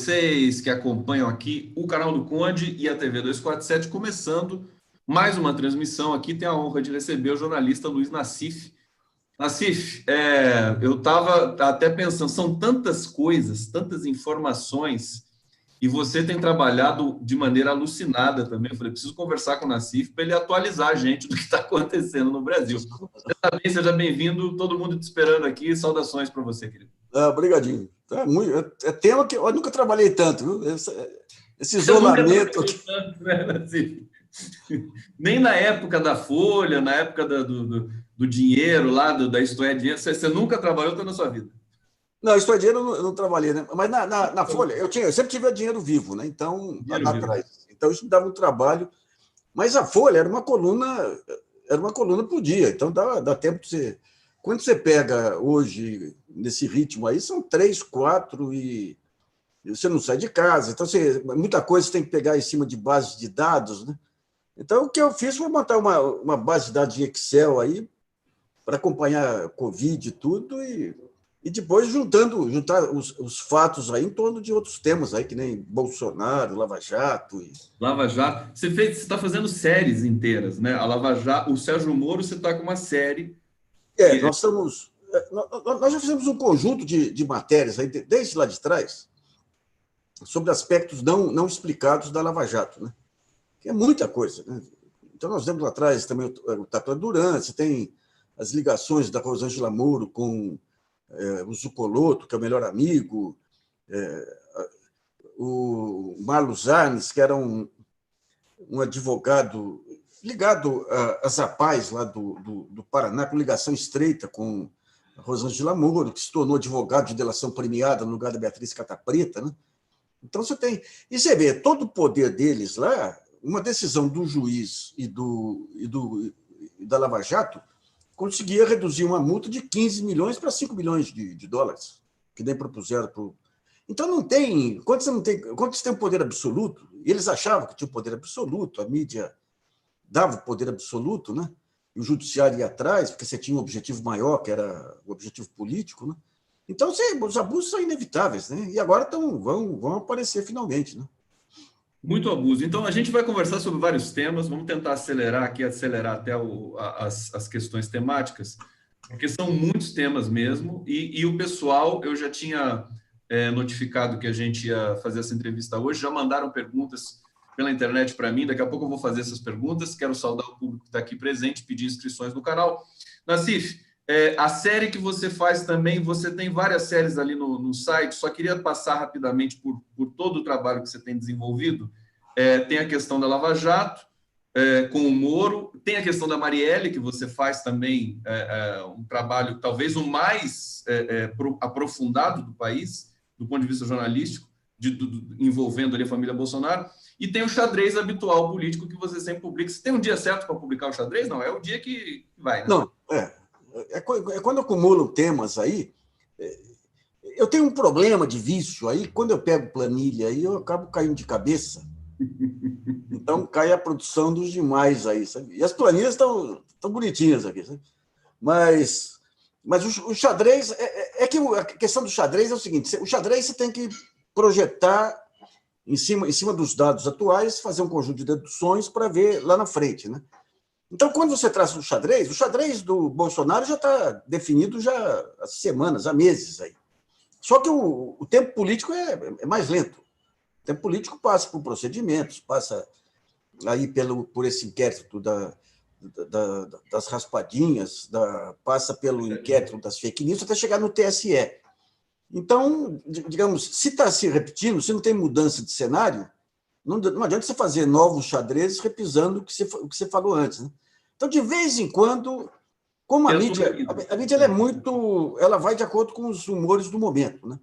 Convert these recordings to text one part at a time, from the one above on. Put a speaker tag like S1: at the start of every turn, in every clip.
S1: vocês que acompanham aqui o canal do Conde e a TV 247, começando mais uma transmissão aqui. Tenho a honra de receber o jornalista Luiz Nassif. Nassif, eu estava até pensando, são tantas coisas, tantas informações, e você tem trabalhado de maneira alucinada também. Eu falei, preciso conversar com o Nassif para ele atualizar a gente do que está acontecendo no Brasil. Seja bem-vindo, todo mundo te esperando aqui. Saudações para você, querido.
S2: Obrigadinho. É tema que eu nunca trabalhei tanto, viu? Esse isolamento aqui. Tanto, né,
S1: Nassif? Nem na época da Folha, na época do dinheiro lá, da Isto é Dinheiro, você nunca trabalhou tanto na sua vida?
S2: Não, Isto é Dinheiro eu não trabalhei, né? Mas na Folha, eu sempre tive dinheiro vivo, né? Então, lá atrás. Então, isso me dava um trabalho. Mas a Folha era uma coluna por dia, então dá tempo de você. Quando você pega hoje, nesse ritmo aí, são 3, 4 e você não sai de casa. Então, muita coisa você tem que pegar em cima de bases de dados, né? Então, o que eu fiz foi montar uma base de dados em Excel aí para acompanhar Covid e tudo, e depois juntar os fatos aí em torno de outros temas aí, que nem Bolsonaro, Lava Jato.
S1: Lava Jato. Você está fazendo séries inteiras, né? A Lava Jato, o Sérgio Moro, você está com uma série.
S2: Nós já fizemos um conjunto de matérias aí, desde lá de trás, sobre aspectos não explicados da Lava Jato, né? Que é muita coisa, né? Então, nós temos lá atrás também o Tata Duran, você tem as ligações da Rosângela Moro com o Zucoloto, que é o melhor amigo, o Marlos Arnes, que era um advogado ligado a Zapaz, lá do Paraná, com ligação estreita com a Rosângela Moro, que se tornou advogado de delação premiada no lugar da Beatriz Catapreta, né? Então, você tem... E você vê, todo o poder deles lá, uma decisão do juiz e da Lava Jato conseguia reduzir uma multa de 15 milhões para 5 milhões de dólares, que nem propuseram para o... Então, não tem... Quando você tem um poder absoluto, eles achavam que tinha um poder absoluto, a mídia dava o poder absoluto, né? E o judiciário ia atrás, porque você tinha um objetivo maior, que era o objetivo político, né? Então, os abusos são inevitáveis, né? E agora vão aparecer finalmente, né?
S1: Muito abuso. Então, a gente vai conversar sobre vários temas, vamos tentar acelerar até as questões temáticas, porque são muitos temas mesmo, e o pessoal, eu já tinha notificado que a gente ia fazer essa entrevista hoje, já mandaram perguntas pela internet para mim, daqui a pouco eu vou fazer essas perguntas, quero saudar o público que está aqui presente, pedir inscrições no canal. Nassif, a série que você faz também, você tem várias séries ali no site, só queria passar rapidamente por todo o trabalho que você tem desenvolvido. Tem a questão da Lava Jato, com o Moro, tem a questão da Marielle, que você faz também um trabalho talvez o mais aprofundado do país, do ponto de vista jornalístico, envolvendo ali a família Bolsonaro, e tem o xadrez habitual político que você sempre publica. Você tem um dia certo para publicar o xadrez? Não, é o dia que vai, né?
S2: Não, quando eu acumulo temas aí, eu tenho um problema de vício aí, quando eu pego planilha aí, eu acabo caindo de cabeça. Então, cai a produção dos demais aí, sabe? E as planilhas estão bonitinhas aqui, sabe? Mas o xadrez... que a questão do xadrez é o seguinte, o xadrez você tem que projetar em cima dos dados atuais, fazer um conjunto de deduções para ver lá na frente, né? Então, quando você traça o xadrez do Bolsonaro já está definido já há semanas, há meses aí. Só que o tempo político é mais lento. O tempo político passa por procedimentos, passa aí por esse inquérito das raspadinhas, passa pelo inquérito das fake news, até chegar no TSE. Então, digamos, se está se repetindo, se não tem mudança de cenário, não adianta você fazer novos xadrezes repisando o que você falou antes, né? Então, de vez em quando, como a mídia ela vai de acordo com os humores do momento, né?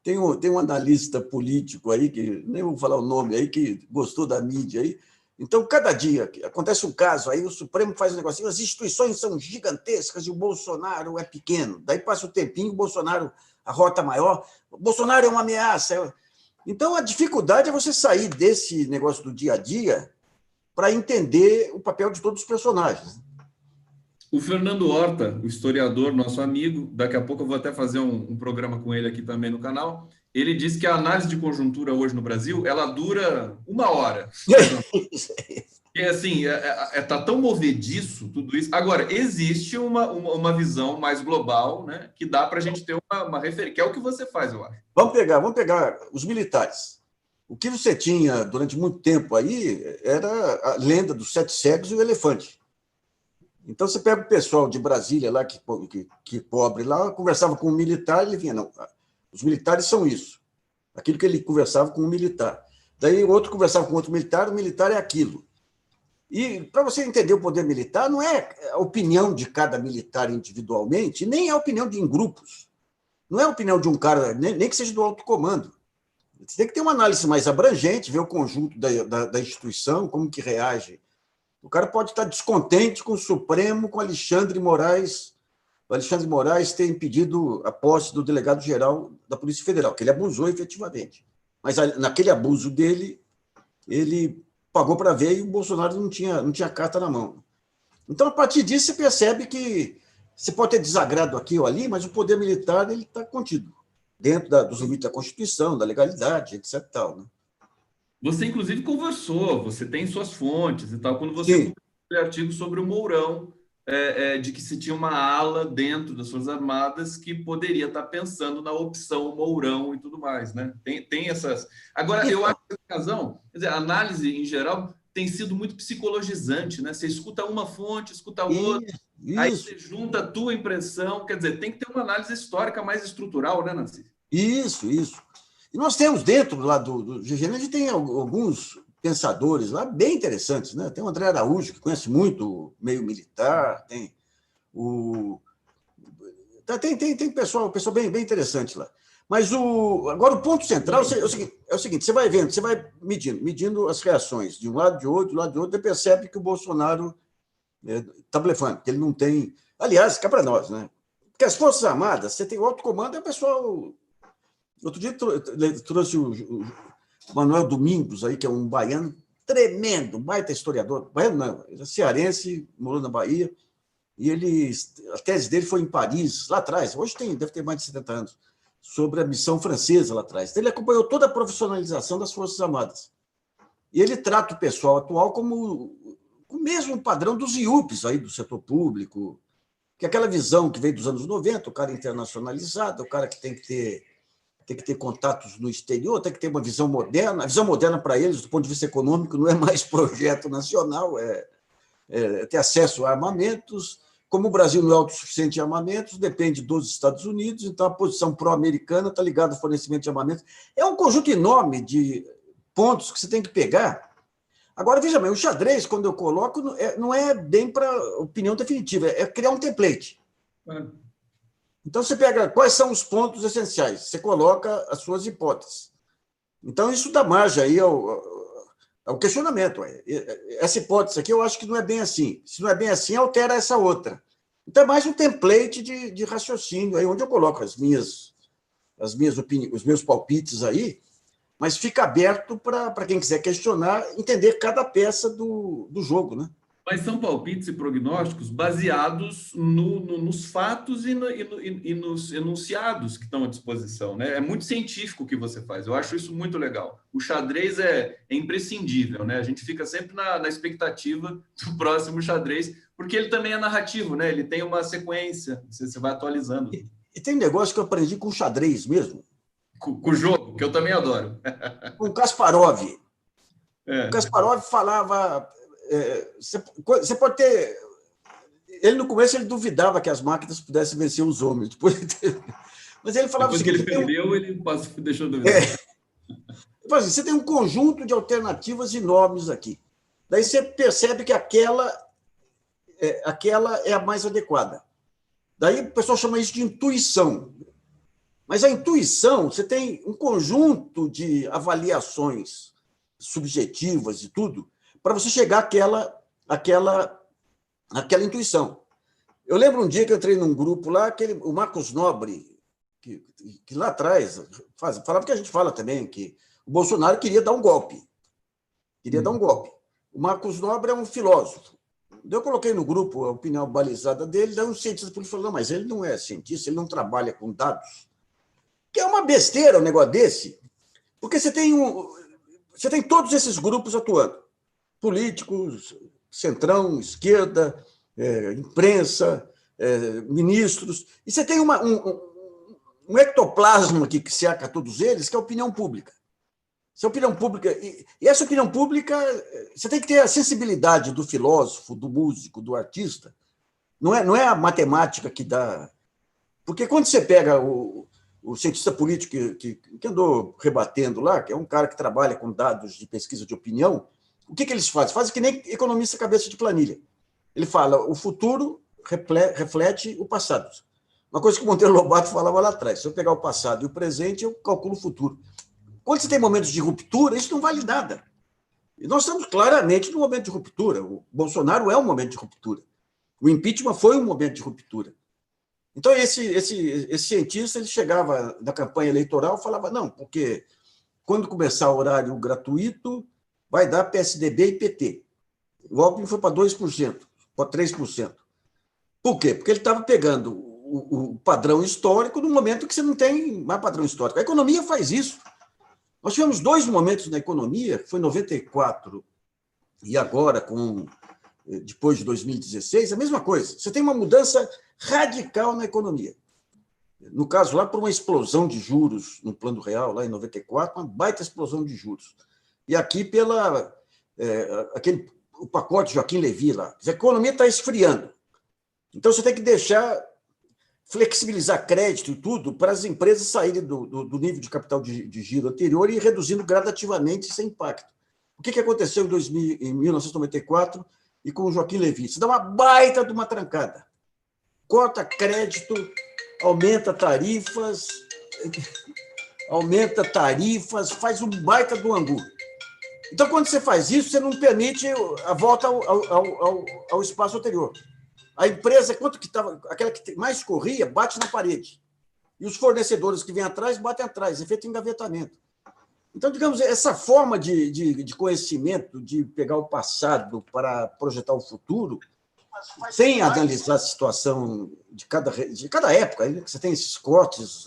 S2: Tem um analista político aí, que nem vou falar o nome aí, que gostou da mídia aí. Então, cada dia acontece um caso, aí o Supremo faz um negocinho, as instituições são gigantescas e o Bolsonaro é pequeno. Daí passa o tempinho, o Bolsonaro, a rota maior, o Bolsonaro é uma ameaça. Então, a dificuldade é você sair desse negócio do dia a dia para entender o papel de todos os personagens.
S1: O Fernando Horta, o historiador, nosso amigo, daqui a pouco eu vou até fazer um programa com ele aqui também no canal, Ele disse que a análise de conjuntura hoje no Brasil, ela dura 1 hora. E assim, tá tão movediço tudo isso. Agora, existe uma visão mais global, né, que dá para a gente ter uma referência, que é o que você faz, eu acho.
S2: Vamos pegar os militares. O que você tinha durante muito tempo aí era a lenda dos 7 cegos e o elefante. Então, você pega o pessoal de Brasília lá, que pobre lá, conversava com um militar, ele vinha, não, os militares são isso. Aquilo que ele conversava com um militar. Daí o outro conversava com outro militar, o militar é aquilo. E, para você entender o poder militar, não é a opinião de cada militar individualmente, nem é a opinião em grupos. Não é a opinião de um cara, nem que seja do alto comando. Você tem que ter uma análise mais abrangente, ver o conjunto da instituição, como que reage. O cara pode estar descontente com o Supremo, com Alexandre Moraes, o Alexandre Moraes ter impedido a posse do delegado-geral da Polícia Federal, que ele abusou efetivamente. Mas naquele abuso dele, ele pagou para ver e o Bolsonaro não tinha carta na mão. Então, a partir disso, você percebe que você pode ter desagrado aqui ou ali, mas o poder militar está contido dentro dos limites da Constituição, da legalidade, etc. Tal, né?
S1: Você, inclusive, conversou, você tem suas fontes e tal, quando você
S2: Sim.
S1: publicou o artigo sobre o Mourão, de que se tinha uma ala dentro das Forças Armadas que poderia estar pensando na opção Mourão e tudo mais, né? Tem essas... Agora, eu acho que tem razão, quer dizer, a análise, em geral, tem sido muito psicologizante, né? Você escuta uma fonte, escuta outra, aí você junta a tua impressão, quer dizer, tem que ter uma análise histórica mais estrutural, né, Nancy?
S2: Isso. E nós temos dentro lá do GGN, a gente tem alguns pensadores lá bem interessantes, né? Tem o André Araújo, que conhece muito o meio militar, tem pessoal bem interessante lá. Mas agora o ponto central é o seguinte: você vai vendo, você vai medindo as reações de um lado, de outro, você percebe que o Bolsonaro está blefando, que ele não tem. Aliás, cá para nós, né? Porque as Forças Armadas, você tem o alto comando, é o pessoal. Outro dia trouxe o Manuel Domingos, aí, que é um baiano tremendo, um baita historiador. Baiano não, ele é cearense, morou na Bahia, e a tese dele foi em Paris, lá atrás, hoje deve ter mais de 70 anos, sobre a missão francesa lá atrás. Então, ele acompanhou toda a profissionalização das Forças Armadas. E ele trata o pessoal atual como o mesmo padrão dos IUPs aí, do setor público, que é aquela visão que veio dos anos 90, o cara internacionalizado, o cara que tem que ter contatos no exterior, tem que ter uma visão moderna. A visão moderna para eles, do ponto de vista econômico, não é mais projeto nacional, é ter acesso a armamentos. Como o Brasil não é autossuficiente em armamentos, depende dos Estados Unidos, então a posição pró-americana está ligada ao fornecimento de armamentos. É um conjunto enorme de pontos que você tem que pegar. Agora, veja bem, o xadrez, quando eu coloco, não é bem para opinião definitiva, é criar um template. Então, você pega quais são os pontos essenciais, você coloca as suas hipóteses. Então, isso dá margem aí ao questionamento. Essa hipótese aqui, eu acho que não é bem assim. Se não é bem assim, altera essa outra. Então, é mais um template de raciocínio, aí onde eu coloco as minhas opiniões, os meus palpites aí, mas fica aberto para quem quiser questionar, entender cada peça do jogo, né?
S1: Mas são palpites e prognósticos baseados nos fatos e nos enunciados que estão à disposição, né? É muito científico o que você faz. Eu acho isso muito legal. O xadrez é imprescindível, né? A gente fica sempre na expectativa do próximo xadrez, porque ele também é narrativo, né? Ele tem uma sequência, você vai atualizando.
S2: E tem um negócio que eu aprendi com o xadrez mesmo.
S1: Com o jogo, que eu também adoro.
S2: Com o Kasparov. O Kasparov falava... Você pode ter... Ele, no começo, ele duvidava que as máquinas pudessem vencer os homens. Mas ele falava
S1: depois
S2: o seguinte...
S1: que ele perdeu, ele deixou de duvidar.
S2: Você tem um conjunto de alternativas enormes aqui. Daí você percebe que aquela é a mais adequada. Daí o pessoal chama isso de intuição. Mas a intuição, você tem um conjunto de avaliações subjetivas e tudo, para você chegar àquela intuição. Eu lembro um dia que eu entrei num grupo lá, o Marcos Nobre, que lá atrás falava que a gente fala também, que o Bolsonaro queria dar um golpe. O Marcos Nobre é um filósofo. Eu coloquei no grupo a opinião balizada dele, daí um cientista político falou, não, mas ele não é cientista, ele não trabalha com dados. Que é uma besteira um negócio desse, porque você tem todos esses grupos atuando. Políticos, centrão, esquerda, imprensa, ministros, e você tem um ectoplasma que cerca todos eles, que é a opinião pública. Essa opinião pública, e essa opinião pública, você tem que ter a sensibilidade do filósofo, do músico, do artista. Não é a matemática que dá. Porque quando você pega o cientista político que andou rebatendo lá, que é um cara que trabalha com dados de pesquisa de opinião, o que eles fazem? Fazem que nem economista cabeça de planilha. Ele fala, o futuro reflete o passado. Uma coisa que o Monteiro Lobato falava lá atrás, se eu pegar o passado e o presente, eu calculo o futuro. Quando você tem momentos de ruptura, isso não vale nada. E nós estamos claramente num momento de ruptura. O Bolsonaro é um momento de ruptura. O impeachment foi um momento de ruptura. Então, esse cientista ele chegava na campanha eleitoral e falava, não, porque quando começar o horário gratuito, vai dar PSDB e PT. O Alckmin foi para 2%, para 3%. Por quê? Porque ele estava pegando o padrão histórico no momento que você não tem mais padrão histórico. A economia faz isso. Nós tivemos dois momentos na economia, que foi em 94 e agora, depois de 2016, a mesma coisa. Você tem uma mudança radical na economia. No caso, lá por uma explosão de juros no Plano Real, lá em 94, uma baita explosão de juros. E aqui o pacote Joaquim Levy lá. A economia está esfriando. Então, você tem que flexibilizar crédito e tudo para as empresas saírem do nível de capital de giro anterior e ir reduzindo gradativamente esse impacto. O que aconteceu em 1994 e com o Joaquim Levy? Você dá uma baita de uma trancada. Corta crédito, aumenta tarifas, faz um baita do angu. Então, quando você faz isso, você não permite a volta ao espaço anterior. A empresa, aquela que mais corria, bate na parede. E os fornecedores que vêm atrás, batem atrás, efeito engavetamento. Então, digamos, essa forma de conhecimento, de pegar o passado para projetar o futuro, sem analisar a situação de cada época, aí, que você tem esses cortes,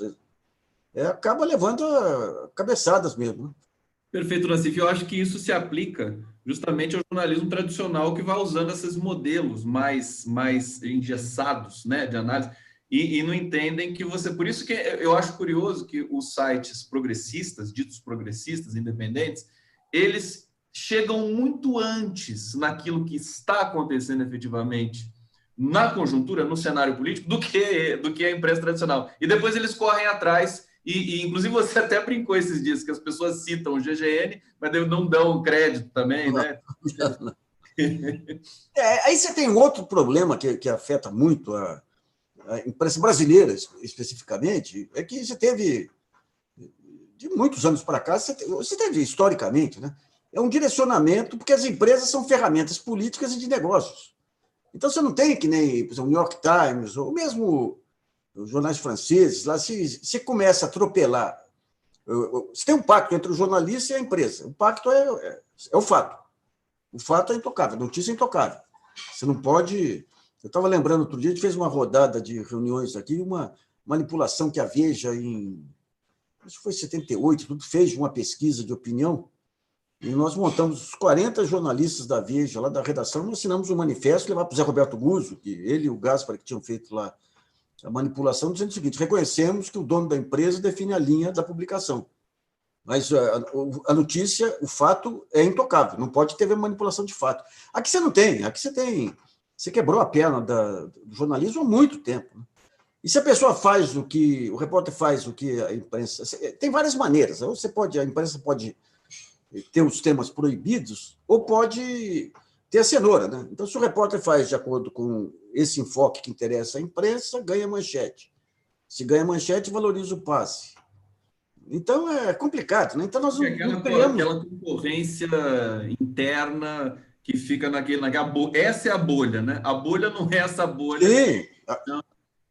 S2: acaba levando a cabeçadas mesmo. Né?
S1: Perfeito, Nassif. Eu acho que isso se aplica justamente ao jornalismo tradicional que vai usando esses modelos mais engessados, né, de análise e não entendem que você... Por isso que eu acho curioso que os sites progressistas, ditos progressistas, independentes, eles chegam muito antes naquilo que está acontecendo efetivamente na conjuntura, no cenário político, do que a imprensa tradicional. E depois eles correm atrás... E, inclusive, você até brincou esses dias que as pessoas citam o GGN, mas não dão crédito também, né?
S2: Aí você tem outro problema que afeta muito a imprensa brasileira, especificamente, é que você teve, de muitos anos para cá, você teve historicamente, né? É um direcionamento, porque as empresas são ferramentas políticas e de negócios. Então, você não tem que nem, por exemplo, o New York Times, ou mesmo os jornais franceses, lá se começa a atropelar. Você tem um pacto entre o jornalista e a empresa. O pacto é o fato. O fato é intocável, a notícia é intocável. Você não pode... Eu estava lembrando outro dia, a gente fez uma rodada de reuniões aqui, uma manipulação que a Veja, acho que foi em 78, tudo fez uma pesquisa de opinião, e nós montamos os 40 jornalistas da Veja, lá da redação, nós assinamos um manifesto, levamos para o Zé Roberto Guzzo, que ele e o Gaspar, que tinham feito lá a manipulação, dizendo o seguinte: reconhecemos que o dono da empresa define a linha da publicação, mas a notícia, o fato é intocável, não pode ter manipulação de fato. Aqui você não tem, você quebrou a perna do jornalismo há muito tempo. Né? E se a pessoa faz o repórter faz o que a imprensa... Tem várias maneiras, a imprensa pode ter os temas proibidos ou pode ter a cenoura. Né? Então, se o repórter faz de acordo com esse enfoque que interessa à imprensa, ganha manchete. Se ganha manchete, valoriza o passe. Então, é complicado. Né? Então, nós não criamos...
S1: Aquela concorrência interna que fica naquela bolha. Essa é a bolha, né? A bolha não é essa bolha.
S2: Sim,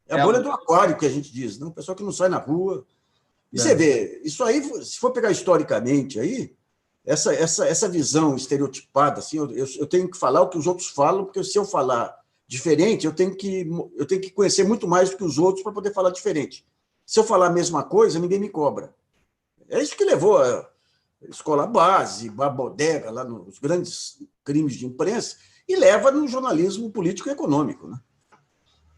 S2: é a bolha do aquário, que a gente diz. Né? O pessoal que não sai na rua. E você vê, isso aí, se for pegar historicamente aí, essa visão estereotipada, assim, eu tenho que falar o que os outros falam, porque se eu falar diferente, eu tenho que conhecer muito mais do que os outros para poder falar diferente. Se eu falar a mesma coisa, ninguém me cobra. É isso que levou a escola base, a bodega, lá nos grandes crimes de imprensa, e leva no jornalismo político e econômico, né?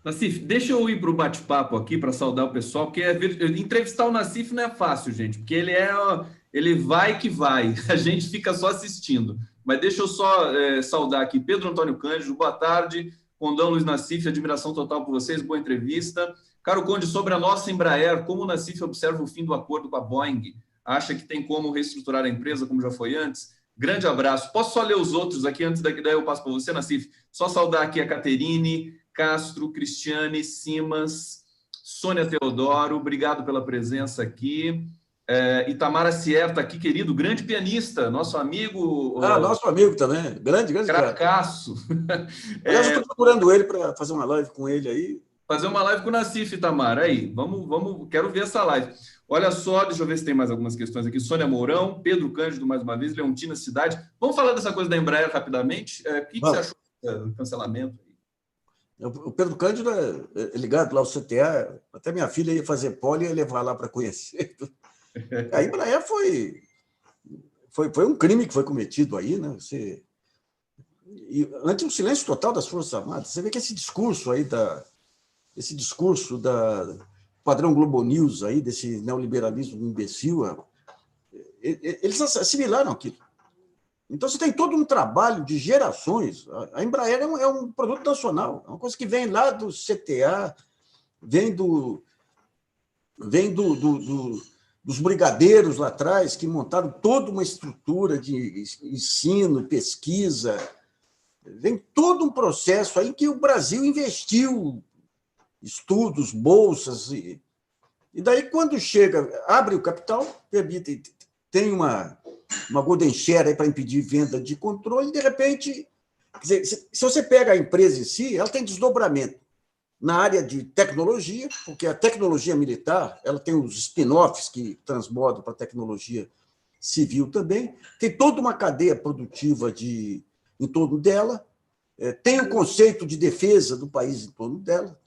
S1: Nassif, deixa eu ir para o bate-papo aqui para saudar o pessoal, porque entrevistar o Nassif não é fácil, gente, porque ele vai que vai, a gente fica só assistindo. Mas deixa eu só saudar aqui Pedro Antônio Cândido, boa tarde, Condão Luiz Nassif, admiração total por vocês, boa entrevista. Caro Conde, sobre a nossa Embraer, como o Nassif observa o fim do acordo com a Boeing? Acha que tem como reestruturar a empresa como já foi antes? Grande abraço. Posso só ler os outros aqui antes daí eu passo para você, Nassif? Só saudar aqui a Caterine, Castro, Cristiane, Simas, Sônia Teodoro, obrigado pela presença aqui. Itamara Sierta aqui, querido, grande pianista, nosso amigo.
S2: Nosso amigo também, grande
S1: cracaço.
S2: Aliás, eu estou procurando ele para fazer uma live com ele aí.
S1: Fazer uma live com o Nassif, Itamara. Aí, vamos, quero ver essa live. Olha só, deixa eu ver se tem mais algumas questões aqui. Sônia Mourão, Pedro Cândido, mais uma vez, Leontina Cidade. Vamos falar dessa coisa da Embraer rapidamente? O que você achou do cancelamento?
S2: O Pedro Cândido é ligado lá ao CTA, até minha filha ia fazer poli e ia levar lá para conhecer. A Embraer foi um crime que foi cometido aí, né? Antes o silêncio total das Forças Armadas. Você vê que esse discurso da padrão Globo News aí, desse neoliberalismo imbecil, eles assimilaram aquilo. Então, você tem todo um trabalho de gerações. A Embraer é um produto nacional, é uma coisa que vem lá do CTA, vem dos brigadeiros lá atrás, que montaram toda uma estrutura de ensino, pesquisa. Vem todo um processo aí que o Brasil investiu estudos, bolsas. E daí, quando abre o capital, tem uma golden share aí para impedir venda de controle, e, de repente, quer dizer, se você pega a empresa em si, ela tem desdobramento na área de tecnologia, porque a tecnologia militar ela tem os spin-offs que transbordam para a tecnologia civil também, tem toda uma cadeia produtiva em torno dela, tem o conceito de defesa do país em torno dela.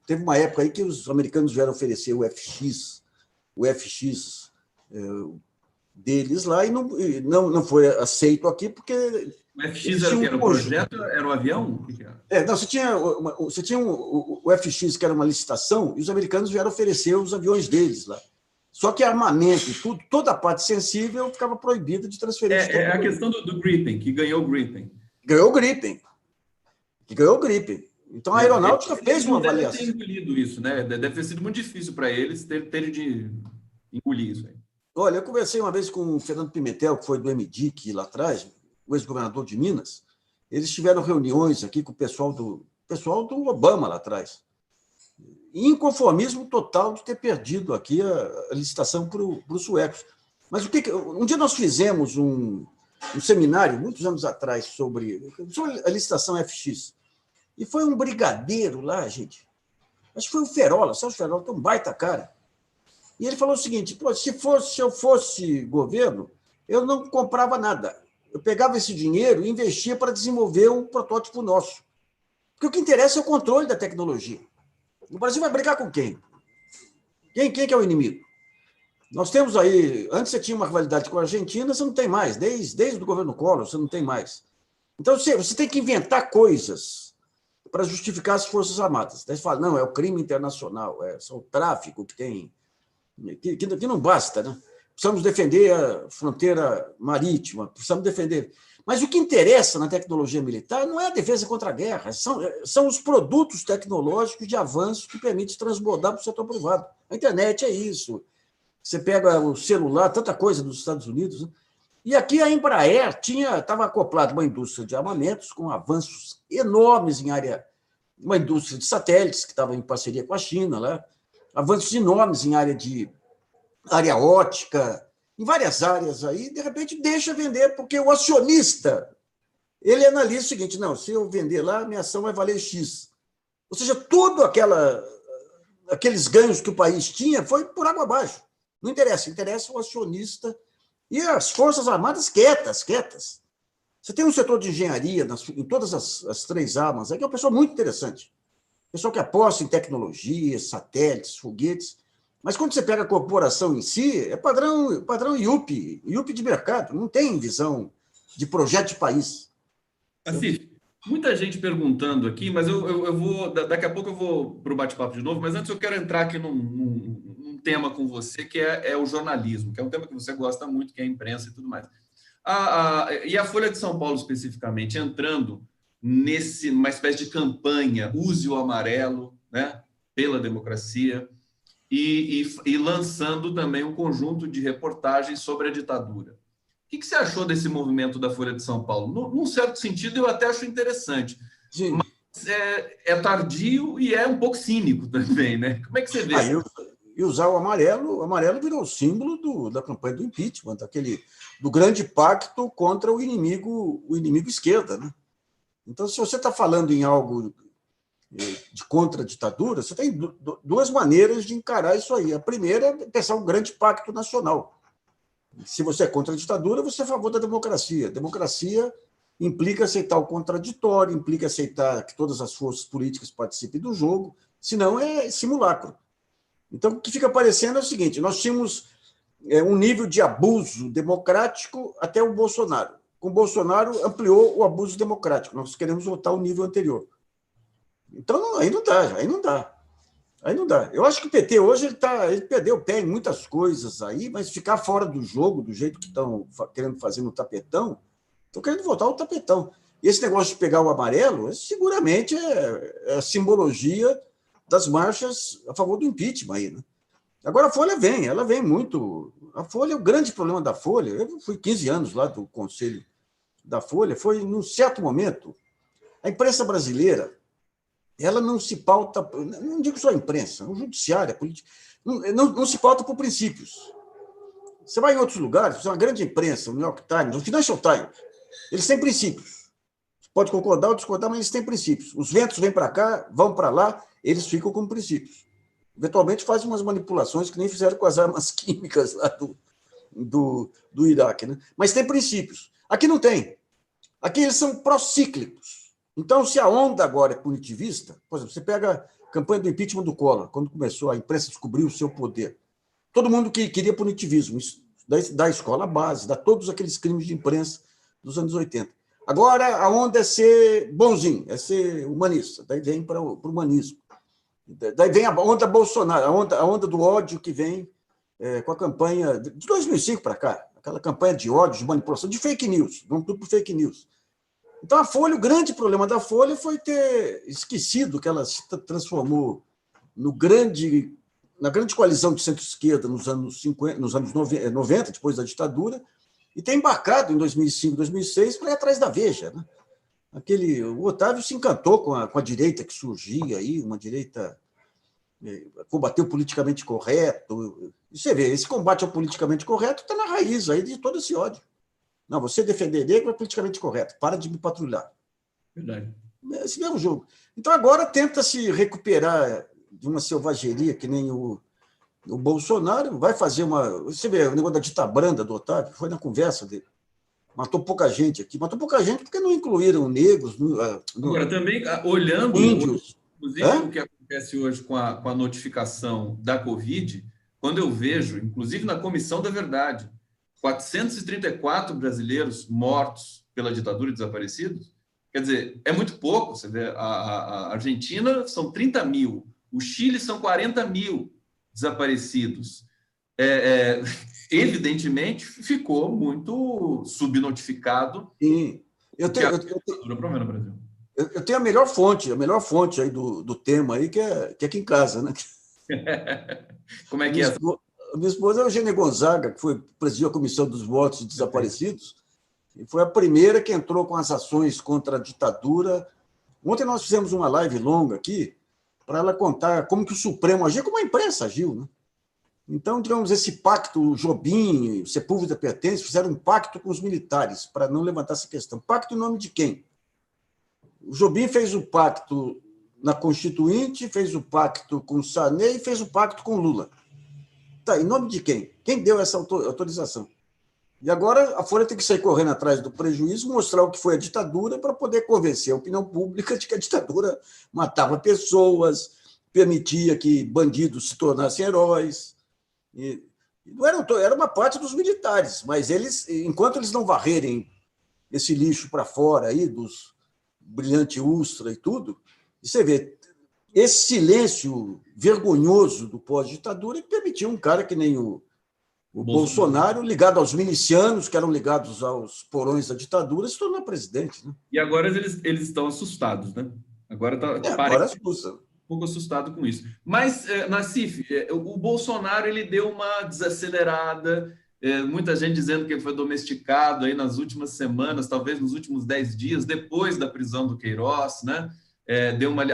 S2: Teve uma época aí que os americanos vieram oferecer o FX deles lá, e não foi aceito aqui, porque...
S1: O FX era o que? Era o projeto? Era o avião?
S2: Não, você tinha o FX, que era uma licitação, e os americanos vieram oferecer os aviões deles lá. Só que armamento e tudo, toda a parte sensível ficava proibida de transferência.
S1: É a questão do Gripen, que ganhou o Gripen.
S2: Ganhou o Gripen. Então, a aeronáutica fez uma avaliação.
S1: Deve ter engolido isso, né? Deve ter sido muito difícil para eles terem de engolir isso aí.
S2: Olha, eu conversei uma vez com o Fernando Pimentel, que foi do MDIC lá atrás, o ex-governador de Minas. Eles tiveram reuniões aqui com o pessoal do Obama lá atrás. E inconformismo total de ter perdido aqui a licitação para os suecos. Mas um dia nós fizemos um seminário, muitos anos atrás, sobre a licitação FX. E foi um brigadeiro lá, gente. Acho que foi o Ferola, Celso Ferola, tem um baita cara. E ele falou o seguinte: se eu fosse governo, eu não comprava nada. Eu pegava esse dinheiro e investia para desenvolver um protótipo nosso. Porque o que interessa é o controle da tecnologia. O Brasil vai brigar com quem? Quem que é o inimigo? Nós temos aí... Antes você tinha uma rivalidade com a Argentina, você não tem mais. Desde o governo Collor, você não tem mais. Então, você tem que inventar coisas para justificar as Forças Armadas. Daí você fala, não, é o crime internacional, é só o tráfico que tem... Que não basta, né? Precisamos defender a fronteira marítima, precisamos defender... Mas o que interessa na tecnologia militar não é a defesa contra a guerra, são os produtos tecnológicos de avanço que permitem transbordar para o setor privado. A internet é isso. Você pega o celular, tanta coisa nos Estados Unidos, né? E aqui a Embraer estava acoplada a uma indústria de armamentos com avanços enormes em área... Uma indústria de satélites que estava em parceria com a China, lá, avanços enormes em área ótica, em várias áreas aí, de repente deixa vender, porque o acionista, ele analisa o seguinte: não, se eu vender lá, minha ação vai valer X. Ou seja, tudo aqueles ganhos que o país tinha foi por água abaixo. Não interessa o acionista e as Forças Armadas quietas. Você tem um setor de engenharia em todas as três armas, que é uma pessoa muito interessante. Pessoal que aposta em tecnologia, satélites, foguetes. Mas quando você pega a corporação em si, é padrão IUP de mercado, não tem visão de projeto de país.
S1: Assim, muita gente perguntando aqui, mas eu vou. Daqui a pouco eu vou para o bate-papo de novo, mas antes eu quero entrar aqui num tema com você, que é o jornalismo, que é um tema que você gosta muito, que é a imprensa e tudo mais. E a Folha de São Paulo, especificamente, entrando numa espécie de campanha, use o amarelo, né, pela democracia, e lançando também um conjunto de reportagens sobre a ditadura. O que você achou desse movimento da Folha de São Paulo? Num certo sentido, eu até acho interessante.
S2: Sim.
S1: Mas é tardio e é um pouco cínico também, né? Como é que você vê isso?
S2: E usar o amarelo virou o símbolo da campanha do impeachment, do grande pacto contra o inimigo esquerda. Né? Então, se você está falando em algo de contra-ditadura, você tem duas maneiras de encarar isso aí. A primeira é pensar um grande pacto nacional. Se você é contra a ditadura, você é a favor da democracia. Democracia implica aceitar o contraditório, implica aceitar que todas as forças políticas participem do jogo, senão é simulacro. Então, o que fica parecendo é o seguinte: nós tínhamos um nível de abuso democrático até o Bolsonaro. Com o Bolsonaro, ampliou o abuso democrático. Nós queremos voltar ao nível anterior. Então, aí não dá. Eu acho que o PT hoje ele perdeu o pé em muitas coisas aí, mas ficar fora do jogo, do jeito que estão querendo fazer no tapetão, estão querendo voltar ao tapetão. E esse negócio de pegar o amarelo, seguramente é a simbologia das marchas a favor do impeachment aí, né? Agora a Folha ela vem muito. A Folha, o grande problema da Folha, eu fui 15 anos lá do conselho da Folha, foi, num certo momento, a imprensa brasileira, ela não se pauta, não digo só a imprensa, o judiciário, a política, não se pauta por princípios. Você vai em outros lugares, você é uma grande imprensa, o New York Times, o Financial Times, eles têm princípios. Você pode concordar ou discordar, mas eles têm princípios. Os ventos vêm para cá, vão para lá, eles ficam com princípios. Eventualmente fazem umas manipulações que nem fizeram com as armas químicas lá do Iraque, né? Mas tem princípios. Aqui não tem. Aqui eles são procíclicos. Então, se a onda agora é punitivista, por exemplo, você pega a campanha do impeachment do Collor, quando começou a imprensa descobrir o seu poder. Todo mundo que queria punitivismo, da escola base, da todos aqueles crimes de imprensa dos anos 80. Agora, a onda é ser bonzinho, é ser humanista. Daí vem para o humanismo. Daí vem a onda Bolsonaro, a onda do ódio que vem com a campanha de 2005 para cá, aquela campanha de ódio, de manipulação, de fake news, vamos tudo para fake news. Então, a Folha, o grande problema da Folha foi ter esquecido que ela se transformou na grande coalizão de centro-esquerda nos anos 90, depois da ditadura, e ter embarcado em 2005, 2006 para ir atrás da Veja. Né? O Otávio se encantou com a direita que surgia aí, uma direita combater o politicamente correto. E você vê, esse combate ao politicamente correto está na raiz aí de todo esse ódio. Não, você defender negro é politicamente correto, para de me patrulhar.
S1: Verdade.
S2: Esse mesmo jogo. Então, agora tenta se recuperar de uma selvageria que nem o Bolsonaro, vai fazer uma... Você vê, o negócio da dita branda do Otávio, foi na conversa dele. Matou pouca gente aqui. Matou pouca gente porque não incluíram negros.
S1: Agora, também, olhando,
S2: índios.
S1: inclusive, o que acontece hoje com a notificação da Covid, quando eu vejo, inclusive na Comissão da Verdade, 434 brasileiros mortos pela ditadura e desaparecidos, quer dizer, é muito pouco. Você vê, a Argentina são 30 mil, o Chile são 40 mil desaparecidos. Evidentemente, ficou muito subnotificado.
S2: Sim. Eu tenho a melhor fonte aí do tema aí, que é aqui em casa, né?
S1: Como é que é?
S2: A minha esposa é a Eugênia Gonzaga, que presidiu a Comissão dos Votos Desaparecidos, e foi a primeira que entrou com as ações contra a ditadura. Ontem nós fizemos uma live longa aqui para ela contar como que o Supremo agiu, como a imprensa agiu, né? Então, digamos, esse pacto, o Jobim, Sepúlveda Pertence, fizeram um pacto com os militares para não levantar essa questão. Pacto em nome de quem? O Jobim fez o pacto na Constituinte, fez o pacto com o Sarney e fez o pacto com o Lula. Tá, em nome de quem? Quem deu essa autorização? E agora a Folha tem que sair correndo atrás do prejuízo, mostrar o que foi a ditadura para poder convencer a opinião pública de que a ditadura matava pessoas, permitia que bandidos se tornassem heróis. E não eram, era uma parte dos militares, mas eles, enquanto eles não varrerem esse lixo para fora aí, dos Brilhante Ustra e tudo, e você vê, esse silêncio vergonhoso do pós-ditadura que permitiu um cara que nem o Bolsonaro, ligado aos milicianos, que eram ligados aos porões da ditadura, se tornar presidente. Né?
S1: E agora eles estão assustados, né? Agora
S2: agora assusta.
S1: Um pouco assustado com isso. Mas, Nassif, o Bolsonaro ele deu uma desacelerada, muita gente dizendo que ele foi domesticado aí nas últimas semanas, talvez nos últimos 10 dias, depois da prisão do Queiroz, né?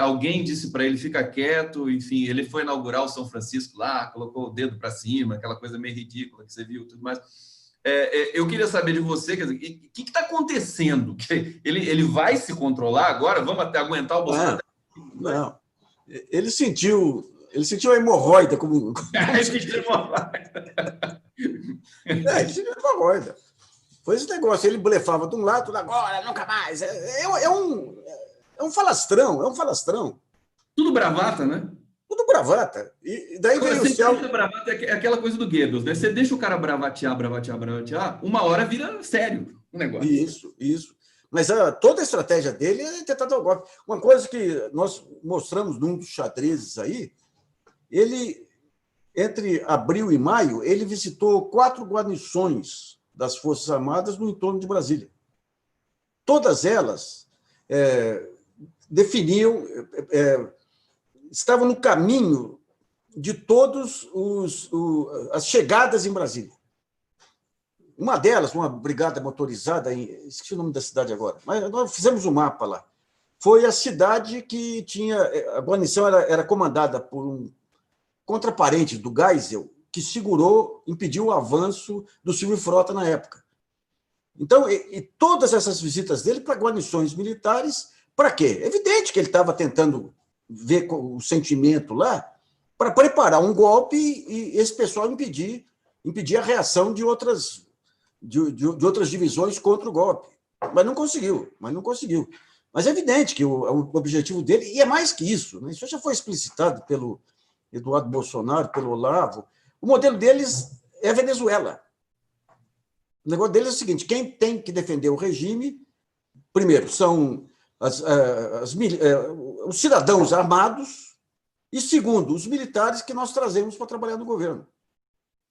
S1: Alguém disse para ele, fica quieto, enfim, ele foi inaugurar o São Francisco lá, colocou o dedo para cima, aquela coisa meio ridícula que você viu, tudo mais. Eu queria saber de você, quer dizer, o que está acontecendo? Ele vai se controlar agora? Vamos até aguentar o Bolsonaro?
S2: Não. Ele sentiu a hemorroida como...
S1: Ele sentiu
S2: hemorroida. Foi esse negócio, ele blefava de um lado, agora, nunca mais. É um falastrão,
S1: Tudo bravata, né?
S2: Tudo bravata. E daí veio o céu...
S1: Bravata é aquela coisa do Goebbels, né? Você deixa o cara bravatear, uma hora vira sério o negócio.
S2: Isso. Mas toda a estratégia dele é tentar dar o golpe. Uma coisa que nós mostramos num dos xadrezes aí, ele, entre abril e maio, ele visitou 4 guarnições das Forças Armadas no entorno de Brasília. Todas elas definiam, estavam no caminho de todas as chegadas em Brasília. Uma delas, uma brigada motorizada, esqueci o nome da cidade agora, mas nós fizemos um mapa lá. Foi a cidade que tinha... A guarnição era comandada por um contraparente do Geisel, que impediu o avanço do Silvio Frota na época. Então, e todas essas visitas dele para guarnições militares, para quê? É evidente que ele estava tentando ver o sentimento lá para preparar um golpe e esse pessoal impedir a reação de outras divisões contra o golpe. Mas não conseguiu. Mas é evidente que o objetivo dele, e é mais que isso, né? Isso já foi explicitado pelo Eduardo Bolsonaro, pelo Olavo, o modelo deles é a Venezuela. O negócio deles é o seguinte, quem tem que defender o regime, primeiro, são os cidadãos armados, e segundo, os militares que nós trazemos para trabalhar no governo.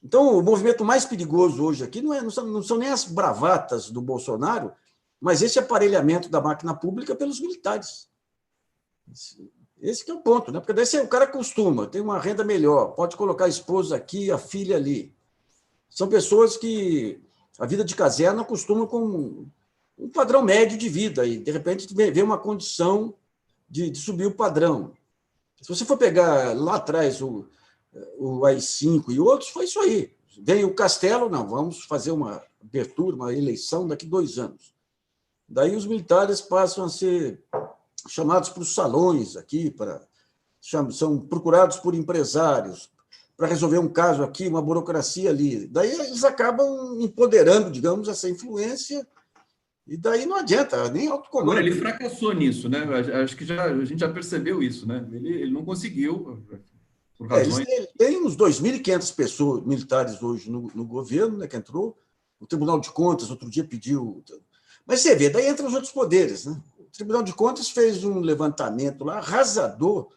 S2: Então, o movimento mais perigoso hoje aqui não são nem as bravatas do Bolsonaro, mas esse aparelhamento da máquina pública pelos militares. Esse que é o ponto, né? Porque daí o cara costuma, tem uma renda melhor, pode colocar a esposa aqui, a filha ali. São pessoas que a vida de caserna costuma com um padrão médio de vida, e, de repente, vê uma condição de subir o padrão. Se você for pegar lá atrás o AI-5 e outros, foi isso aí. Vem o Castelo, não, vamos fazer uma abertura, uma eleição daqui 2 anos. Daí os militares passam a ser chamados para os salões aqui, são procurados por empresários para resolver um caso aqui, uma burocracia ali. Daí eles acabam empoderando, digamos, essa influência, e daí não adianta, nem autocomando.
S1: Agora, ele fracassou nisso, né? Acho que a gente já percebeu isso, né? Ele não conseguiu, por razões...
S2: Tem uns 2.500 pessoas militares hoje no governo, né, que entrou. O Tribunal de Contas, outro dia, pediu... Mas você vê, daí entram os outros poderes, né? O Tribunal de Contas fez um levantamento lá, arrasador,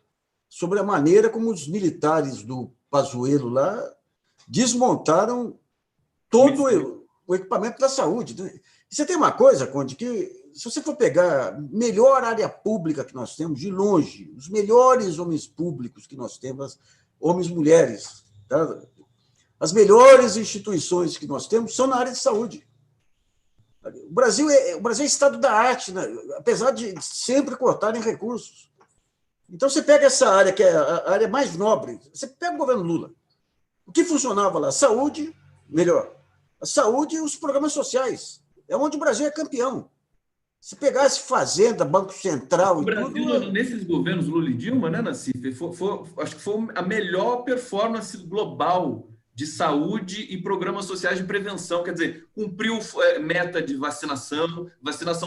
S2: sobre a maneira como os militares do Pazuello lá desmontaram todo o equipamento da saúde. Né? E você tem uma coisa, Conde, que se você for pegar a melhor área pública que nós temos, de longe, os melhores homens públicos que nós temos, homens e mulheres, tá? As melhores instituições que nós temos são na área de saúde. O Brasil é estado da arte, né? Apesar de sempre cortarem recursos. Então, você pega essa área, que é a área mais nobre, você pega o governo Lula. O que funcionava lá? Saúde, melhor. A saúde e os programas sociais. É onde o Brasil é campeão. Se pegasse Fazenda, Banco Central...
S1: O Brasil, nesses governos Lula e Dilma, né, Nassif, acho que foi a melhor performance global de saúde e programas sociais de prevenção, quer dizer, cumpriu meta de vacinação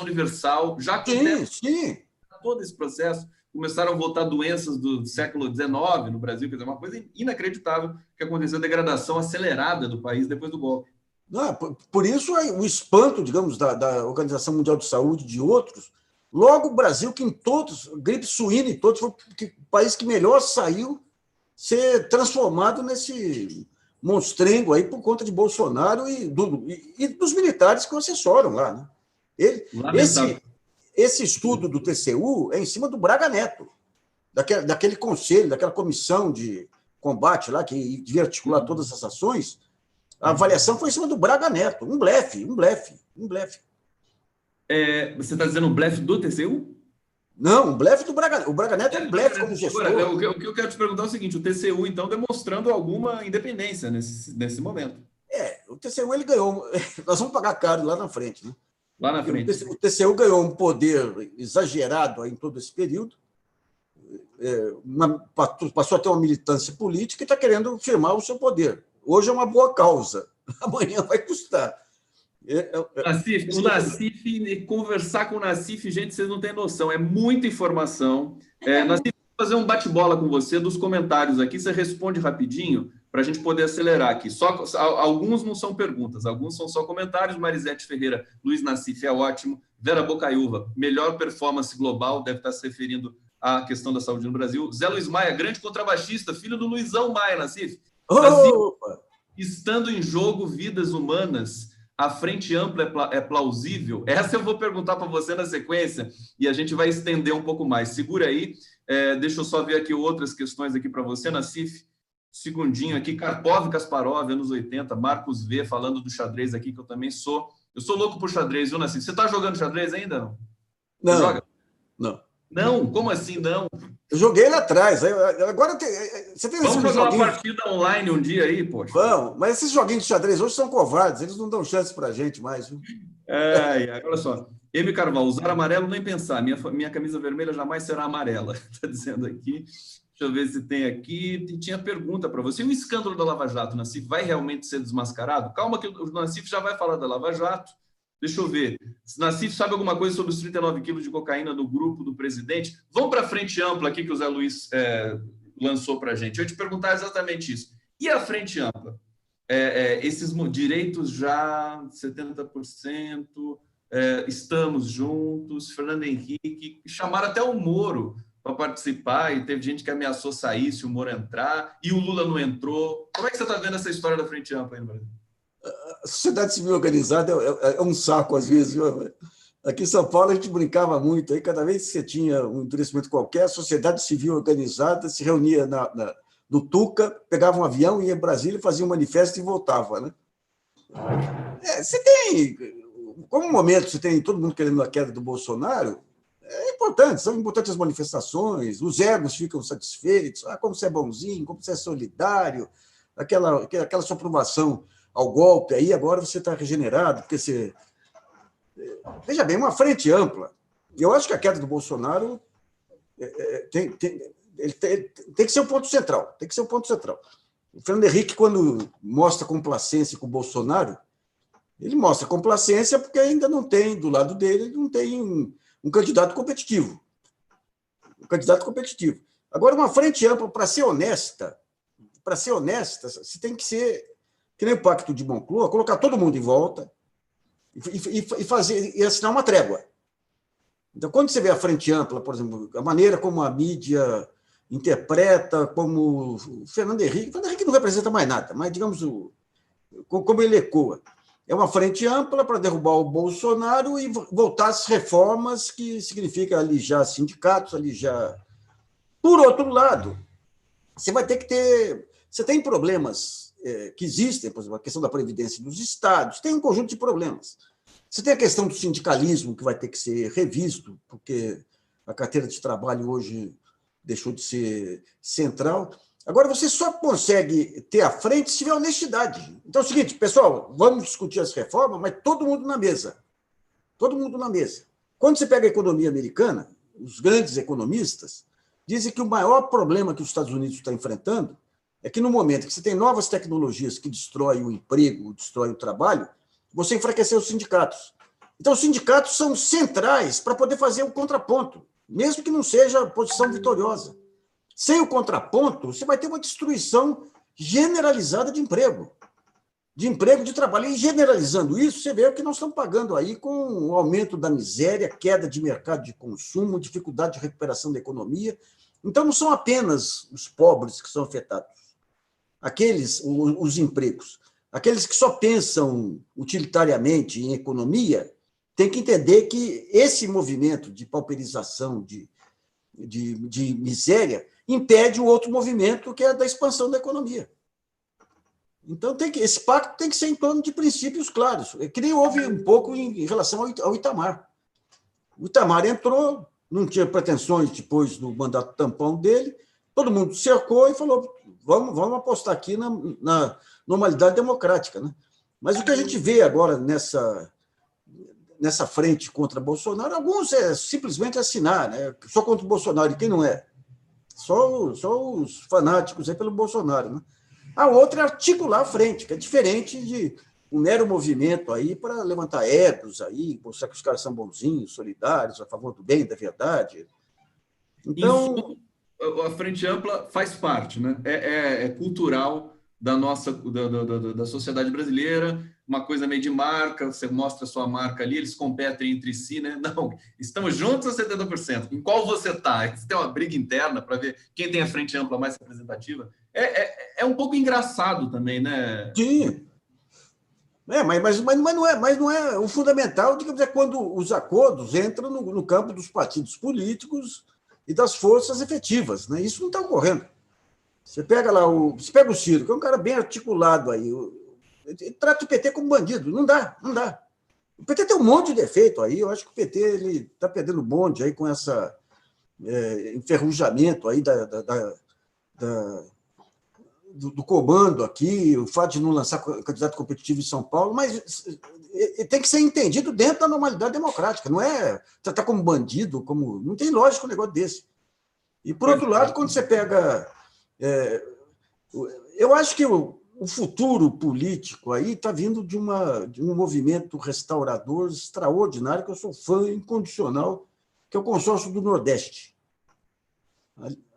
S1: universal, já acontece todo esse processo. começaram a voltar doenças do século XIX no Brasil, quer dizer, uma coisa inacreditável que aconteceu, a degradação acelerada do país depois do golpe.
S2: Não, por isso o espanto, digamos, da Organização Mundial de Saúde e de outros, logo o Brasil, que em todos, gripe suína em todos, foi o país que melhor saiu ser transformado nesse monstrengo aí por conta de Bolsonaro e dos militares que o assessoram lá. Né? Esse estudo do TCU é em cima do Braga Neto, daquele conselho, daquela comissão de combate lá que devia articular todas as ações. A avaliação foi em cima do Braga Neto, um blefe.
S1: Você está dizendo um blefe do TCU?
S2: Não, um blefe do Braga Neto. O Braga Neto é um blefe como gestor.
S1: Agora, o que eu quero te perguntar é o seguinte, o TCU, então, demonstrando alguma independência nesse momento.
S2: O TCU ele ganhou... Nós vamos pagar caro lá na frente, né?
S1: Lá na frente.
S2: O TCU ganhou um poder exagerado em todo esse período, passou a ter uma militância política e está querendo firmar o seu poder. Hoje é uma boa causa, amanhã vai custar.
S1: O Nassif, conversar com o Nassif, gente, vocês não têm noção, é muita informação. Nassif, vou fazer um bate-bola com você dos comentários aqui, você responde rapidinho para a gente poder acelerar aqui. Alguns não são perguntas, alguns são só comentários. Marisete Ferreira, Luiz Nassif é ótimo. Vera Bocaiúva, melhor performance global, deve estar se referindo à questão da saúde no Brasil. Zé Luiz Maia, grande contrabaixista, filho do Luizão Maia, Nassif. Estando em jogo vidas humanas, a frente ampla é plausível? Essa eu vou perguntar para você na sequência e a gente vai estender um pouco mais. Segura aí, deixa eu só ver aqui outras questões aqui para você, Nassif. Segundinho aqui, Karpov, Kasparov, anos 80, Marcos V, falando do xadrez aqui, que eu também sou. Eu sou louco por xadrez, viu, Nassif? Você está jogando xadrez ainda, não?
S2: Não.
S1: Joga?
S2: Não.
S1: Não? Como assim não?
S2: Eu joguei lá atrás. Agora você tem
S1: Vamos jogar uma partida online um dia aí, poxa.
S2: Vamos, mas esses joguinhos de xadrez hoje são covardes, eles não dão chance pra gente mais. Viu?
S1: Olha só. M. Carvalho, usar amarelo nem pensar. Minha camisa vermelha jamais será amarela. Está dizendo aqui. Deixa eu ver se tem aqui. Tinha pergunta para você. E o escândalo da Lava Jato, Nassif, vai realmente ser desmascarado? Calma que o Nassif já vai falar da Lava Jato. Deixa eu ver. Nassif sabe alguma coisa sobre os 39 quilos de cocaína do grupo do presidente? Vamos para a frente ampla aqui que o Zé Luiz lançou para a gente. Eu ia te perguntar exatamente isso. E a frente ampla? Esses direitos já 70%, estamos juntos, Fernando Henrique, chamaram até o Moro para participar e teve gente que ameaçou sair se o Moro entrar e o Lula não entrou. Como é que você está vendo essa história da frente ampla aí no Brasil?
S2: A sociedade civil organizada é um saco, às vezes. Viu? Aqui em São Paulo, a gente brincava muito. Aí, cada vez que você tinha um endurecimento qualquer, a sociedade civil organizada se reunia no Tuca, pegava um avião, ia em Brasília, fazia um manifesto e voltava. Né? Você tem... Como um momento você tem todo mundo querendo a queda do Bolsonaro, é importante, são importantes as manifestações, os egos ficam satisfeitos, como você é bonzinho, como você é solidário, aquela sua aprovação ao golpe, aí agora você está regenerado, porque você... Veja bem, uma frente ampla. Eu acho que a queda do Bolsonaro tem que ser o ponto central. Tem que ser o ponto central. O Fernando Henrique, quando mostra complacência com o Bolsonaro, ele mostra complacência porque ainda não tem, do lado dele, não tem um candidato competitivo. Agora, uma frente ampla, para ser honesta, você tem que ser, que nem o Pacto de Moncloa, colocar todo mundo em volta e assinar uma trégua. Então, quando você vê a frente ampla, por exemplo, a maneira como a mídia interpreta, como o Fernando Henrique não representa mais nada, mas, digamos, como ele ecoa. É uma frente ampla para derrubar o Bolsonaro e voltar às reformas, que significa alijar sindicatos, alijar... Por outro lado, você vai ter que ter... Você tem problemas que existem, por exemplo, a questão da previdência dos estados, tem um conjunto de problemas. Você tem a questão do sindicalismo, que vai ter que ser revisto, porque a carteira de trabalho hoje deixou de ser central. Agora, você só consegue ter à frente se tiver honestidade. Então é o seguinte, pessoal, vamos discutir as reformas, mas todo mundo na mesa. Todo mundo na mesa. Quando você pega a economia americana, os grandes economistas dizem que o maior problema que os Estados Unidos está enfrentando é que no momento que você tem novas tecnologias que destroem o emprego, destroem o trabalho, você enfraqueceu os sindicatos. Então, os sindicatos são centrais para poder fazer o contraponto. mesmo que não seja a posição vitoriosa. Sem o contraponto, você vai ter uma destruição generalizada de emprego, de trabalho. E generalizando isso, você vê o que nós estamos pagando aí com o aumento da miséria, queda de mercado de consumo, dificuldade de recuperação da economia. Então, não são apenas os pobres que são afetados, os empregos. Aqueles que só pensam utilitariamente em economia têm que entender que esse movimento de pauperização, de miséria, impede o outro movimento, que é da expansão da economia. Então, esse pacto tem que ser em torno de princípios claros, que nem houve um pouco em relação ao Itamar. O Itamar entrou, não tinha pretensões depois do mandato tampão dele, todo mundo cercou e falou, vamos apostar aqui na normalidade democrática. Né? Mas o que a gente vê agora nessa frente contra Bolsonaro, alguns é simplesmente assinar, né? Só contra o Bolsonaro, e quem não é? Só os fanáticos aí pelo Bolsonaro. Né? A outra é articular a frente, que é diferente de um mero movimento aí para levantar egos, aí, mostrar que os caras são bonzinhos, solidários, a favor do bem, da verdade.
S1: Então, a Frente Ampla faz parte, né? É cultural da nossa da sociedade brasileira, uma coisa meio de marca, você mostra a sua marca ali, eles competem entre si, né? Não, estamos juntos a 70%. Em qual você está? Você tem uma briga interna para ver quem tem a Frente Ampla mais representativa. É um pouco engraçado também, né?
S2: Sim. Mas não é o fundamental, digamos, é quando os acordos entram no campo dos partidos políticos e das forças efetivas. Né? Isso não está ocorrendo. Você pega o Ciro, que é um cara bem articulado aí, ele trata o PT como bandido. Não dá. O PT tem um monte de defeito aí, eu acho que o PT está perdendo bonde aí com essa enferrujamento aí do comando aqui, o fato de não lançar candidato competitivo em São Paulo, mas tem que ser entendido dentro da normalidade democrática, não é tratar como bandido, não tem lógica um negócio desse. E, por outro lado, quando você pega... eu acho que o futuro político aí está vindo de um movimento restaurador extraordinário, que eu sou fã incondicional, que é o Consórcio do Nordeste.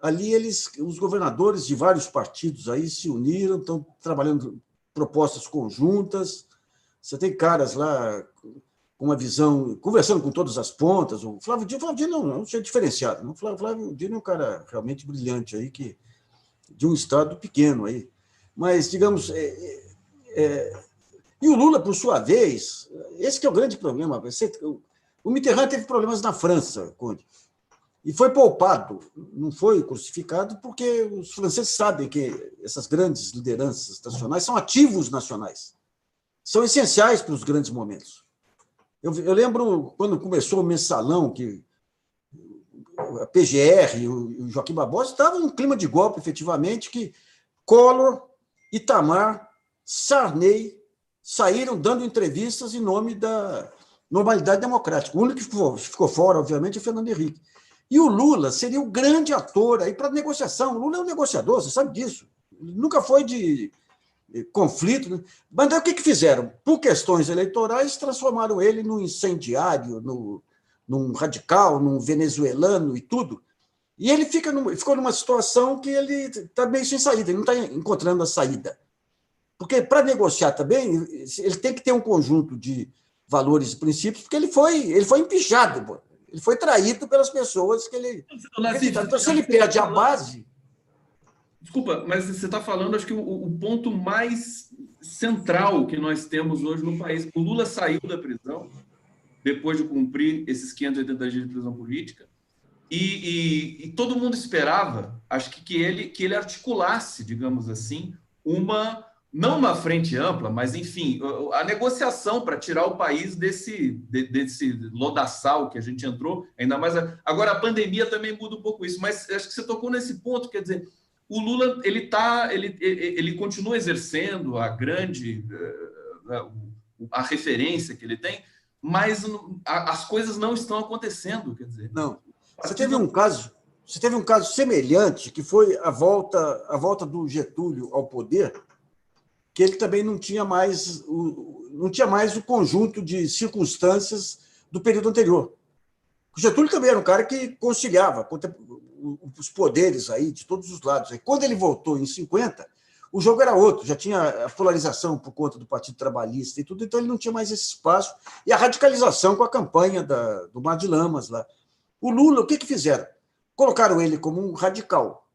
S2: Ali os governadores de vários partidos aí se uniram, estão trabalhando propostas conjuntas. Você tem caras lá com uma visão, conversando com todas as pontas. O Flávio Dino não é diferenciado. O Flávio Dino é um cara realmente brilhante aí, de um estado pequeno aí. Mas, digamos, e o Lula, por sua vez, esse que é o grande problema. O Mitterrand teve problemas na França, Conde. E foi poupado, não foi crucificado, porque os franceses sabem que essas grandes lideranças nacionais são ativos nacionais, são essenciais para os grandes momentos. Eu lembro quando começou o mensalão, que a PGR e o Joaquim Barbosa estavam num clima de golpe, efetivamente, que Collor, Itamar, Sarney saíram dando entrevistas em nome da normalidade democrática. O único que ficou fora, obviamente, é Fernando Henrique. E o Lula seria o grande ator aí para negociação. O Lula é um negociador, você sabe disso. Nunca foi de conflito. Né? Mas daí o que fizeram? Por questões eleitorais, transformaram ele num incendiário, num radical, num venezuelano e tudo. E ele ficou numa situação que ele está meio sem saída, ele não está encontrando a saída. Porque, para negociar também, ele tem que ter um conjunto de valores e princípios, porque ele foi empichado, pô. Ele foi traído pelas pessoas que ele... Então, se ele perde a base...
S1: Desculpa, mas você está falando, acho que o ponto mais central que nós temos hoje no país. O Lula saiu da prisão, depois de cumprir esses 580 dias de prisão política, e todo mundo esperava, acho que ele articulasse, digamos assim, não uma frente ampla, mas, enfim, a negociação para tirar o país desse lodaçal que a gente entrou, ainda mais... Agora, a pandemia também muda um pouco isso, mas acho que você tocou nesse ponto, quer dizer, o Lula ele continua exercendo a referência que ele tem, mas as coisas não estão acontecendo, quer dizer...
S2: Não. Você teve um caso semelhante, que foi a volta do Getúlio ao poder, que ele também não tinha mais o conjunto de circunstâncias do período anterior. O Getúlio também era um cara que conciliava os poderes aí de todos os lados. Aí, quando ele voltou em 50, o jogo era outro, já tinha a polarização por conta do Partido Trabalhista e tudo, então ele não tinha mais esse espaço. E a radicalização com a campanha do Mar de Lamas lá. O Lula, o que fizeram? Colocaram ele como um radical.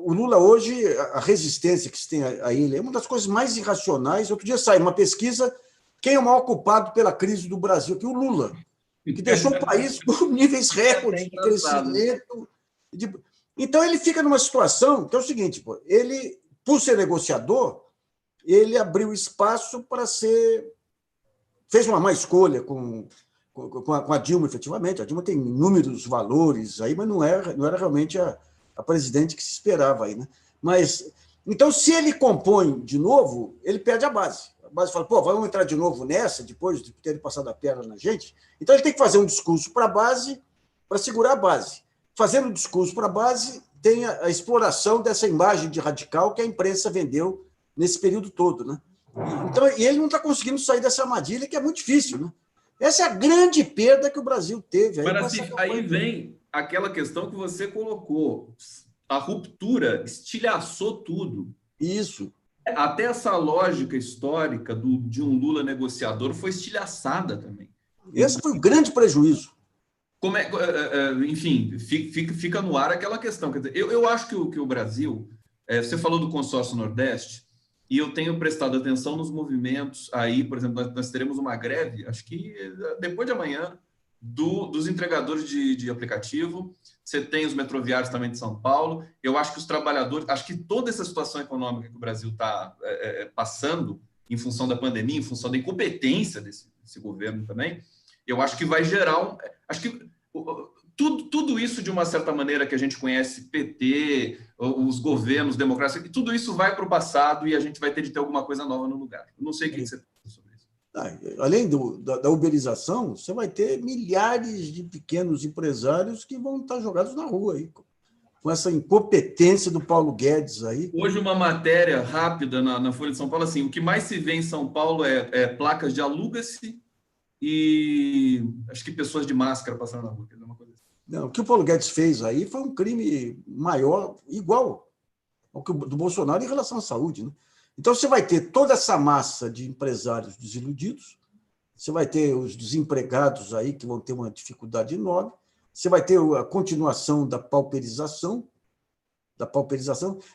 S2: O Lula, hoje, a resistência que se tem a ele é uma das coisas mais irracionais. Outro dia saiu uma pesquisa, quem é o maior culpado pela crise do Brasil? Que o Lula, que deixou o país com níveis recordes de crescimento. Então, ele fica numa situação que é o seguinte, ele, por ser negociador, ele abriu espaço para ser... Fez uma má escolha com a Dilma, efetivamente. A Dilma tem inúmeros valores aí, mas não era realmente a presidente que se esperava aí, né? Mas, então, se ele compõe de novo, ele perde a base. A base fala, vamos entrar de novo nessa, depois de ter passado a perna na gente. Então, ele tem que fazer um discurso para a base, para segurar a base. Fazendo um discurso para a base, tem a exploração dessa imagem de radical que a imprensa vendeu nesse período todo, né? Então, e ele não está conseguindo sair dessa armadilha, que é muito difícil, né? Essa é a grande perda que o Brasil teve.
S1: Aí vem aquela questão que você colocou. A ruptura estilhaçou tudo.
S2: Isso.
S1: Até essa lógica histórica de um Lula negociador foi estilhaçada também.
S2: Esse foi o grande prejuízo.
S1: Enfim, fica no ar aquela questão. Quer dizer, eu acho que o Brasil... você falou do consórcio Nordeste, e eu tenho prestado atenção nos movimentos aí, por exemplo, nós teremos uma greve, acho que depois de amanhã, dos entregadores de aplicativo. Você tem os metroviários também de São Paulo. Eu acho que os trabalhadores, acho que toda essa situação econômica que o Brasil está passando, em função da pandemia, em função da incompetência desse governo também, eu acho que vai gerar acho que tudo isso, de uma certa maneira, que a gente conhece, PT, os governos democráticos, tudo isso vai para o passado e a gente vai ter de ter alguma coisa nova no lugar. Eu não sei o que você pensa sobre isso.
S2: Além da uberização, você vai ter milhares de pequenos empresários que vão estar jogados na rua aí, com essa incompetência do Paulo Guedes aí.
S1: Hoje, uma matéria rápida na Folha de São Paulo, assim, o que mais se vê em São Paulo é placas de aluga-se e acho que pessoas de máscara passando na rua. Uma coisa assim.
S2: Não, o que o Paulo Guedes fez aí foi um crime maior, igual ao que do Bolsonaro em relação à saúde, né? Então, você vai ter toda essa massa de empresários desiludidos, você vai ter os desempregados aí que vão ter uma dificuldade enorme, você vai ter a continuação da pauperização,